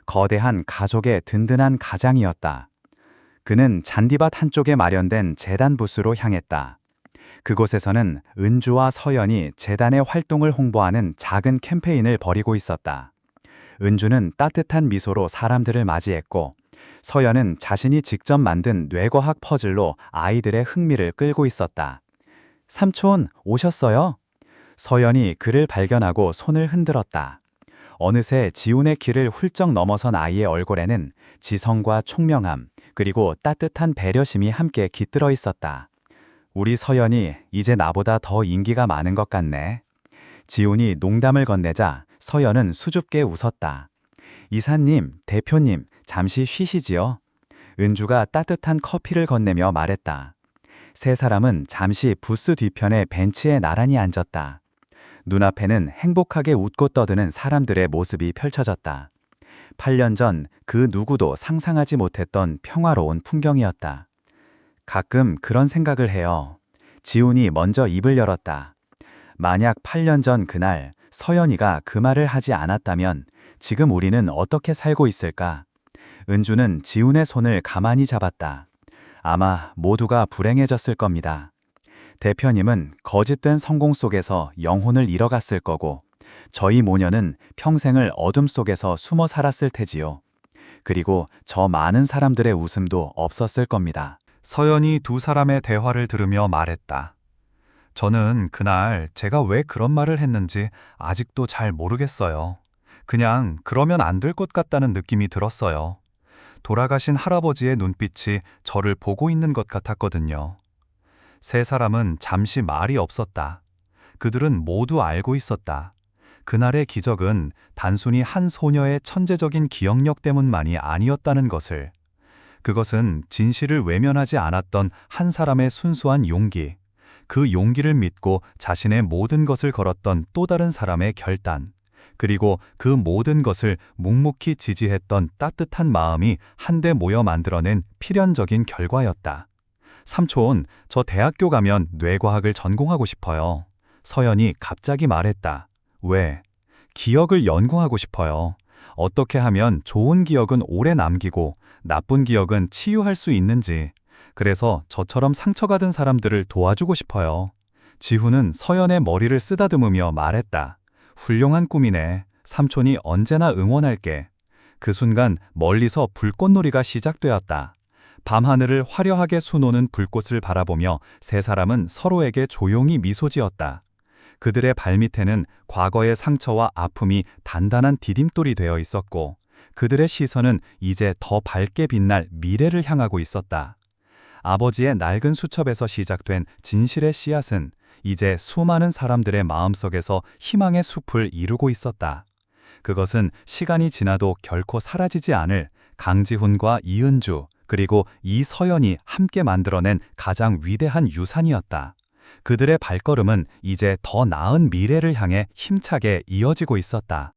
S1: 거대한 가족의 든든한 가장이었다. 그는 잔디밭 한쪽에 마련된 재단 부스로 향했다. 그곳에서는 은주와 서연이 재단의 활동을 홍보하는 작은 캠페인을 벌이고 있었다. 은주는 따뜻한 미소로 사람들을 맞이했고 서연은 자신이 직접 만든 뇌과학 퍼즐로 아이들의 흥미를 끌고 있었다. 삼촌, 오셨어요? 서연이 그를 발견하고 손을 흔들었다. 어느새 지훈의 키를 훌쩍 넘어선 아이의 얼굴에는 지성과 총명함, 그리고 따뜻한 배려심이 함께 깃들어 있었다. 우리 서연이 이제 나보다 더 인기가 많은 것 같네. 지훈이 농담을 건네자 서연은 수줍게 웃었다. 이사님, 대표님, 잠시 쉬시지요? 은주가 따뜻한 커피를 건네며 말했다. 세 사람은 잠시 부스 뒤편의 벤치에 나란히 앉았다. 눈앞에는 행복하게 웃고 떠드는 사람들의 모습이 펼쳐졌다. 8년 전 그 누구도 상상하지 못했던 평화로운 풍경이었다. 가끔 그런 생각을 해요. 지훈이 먼저 입을 열었다. 만약 8년 전 그날 서연이가 그 말을 하지 않았다면 지금 우리는 어떻게 살고 있을까? 은주는 지훈의 손을 가만히 잡았다. 아마 모두가 불행해졌을 겁니다. 대표님은 거짓된 성공 속에서 영혼을 잃어갔을 거고 저희 모녀는 평생을 어둠 속에서 숨어 살았을 테지요. 그리고 저 많은 사람들의 웃음도 없었을 겁니다.
S2: 서연이 두 사람의 대화를 들으며 말했다. 저는 그날 제가 왜 그런 말을 했는지 아직도 잘 모르겠어요. 그냥 그러면 안 될 것 같다는 느낌이 들었어요. 돌아가신 할아버지의 눈빛이 저를 보고 있는 것 같았거든요. 세 사람은 잠시 말이 없었다. 그들은 모두 알고 있었다. 그날의 기적은 단순히 한 소녀의 천재적인 기억력 때문만이 아니었다는 것을. 그것은 진실을 외면하지 않았던 한 사람의 순수한 용기, 그 용기를 믿고 자신의 모든 것을 걸었던 또 다른 사람의 결단, 그리고 그 모든 것을 묵묵히 지지했던 따뜻한 마음이 한데 모여 만들어낸 필연적인 결과였다. 삼촌, 저 대학교 가면 뇌과학을 전공하고 싶어요. 서연이 갑자기 말했다. 왜? 기억을 연구하고 싶어요.
S1: 어떻게 하면 좋은 기억은 오래 남기고 나쁜 기억은 치유할 수 있는지. 그래서 저처럼 상처받은 사람들을 도와주고 싶어요. 지훈은 서연의 머리를 쓰다듬으며 말했다. 훌륭한 꿈이네. 삼촌이 언제나 응원할게. 그 순간 멀리서 불꽃놀이가 시작되었다. 밤하늘을 화려하게 수놓는 불꽃을 바라보며 세 사람은 서로에게 조용히 미소 지었다. 그들의 발밑에는 과거의 상처와 아픔이 단단한 디딤돌이 되어 있었고, 그들의 시선은 이제 더 밝게 빛날 미래를 향하고 있었다. 아버지의 낡은 수첩에서 시작된 진실의 씨앗은 이제 수많은 사람들의 마음속에서 희망의 숲을 이루고 있었다. 그것은 시간이 지나도 결코 사라지지 않을 강지훈과 이은주, 그리고 이서연이 함께 만들어낸 가장 위대한 유산이었다. 그들의 발걸음은 이제 더 나은 미래를 향해 힘차게 이어지고 있었다.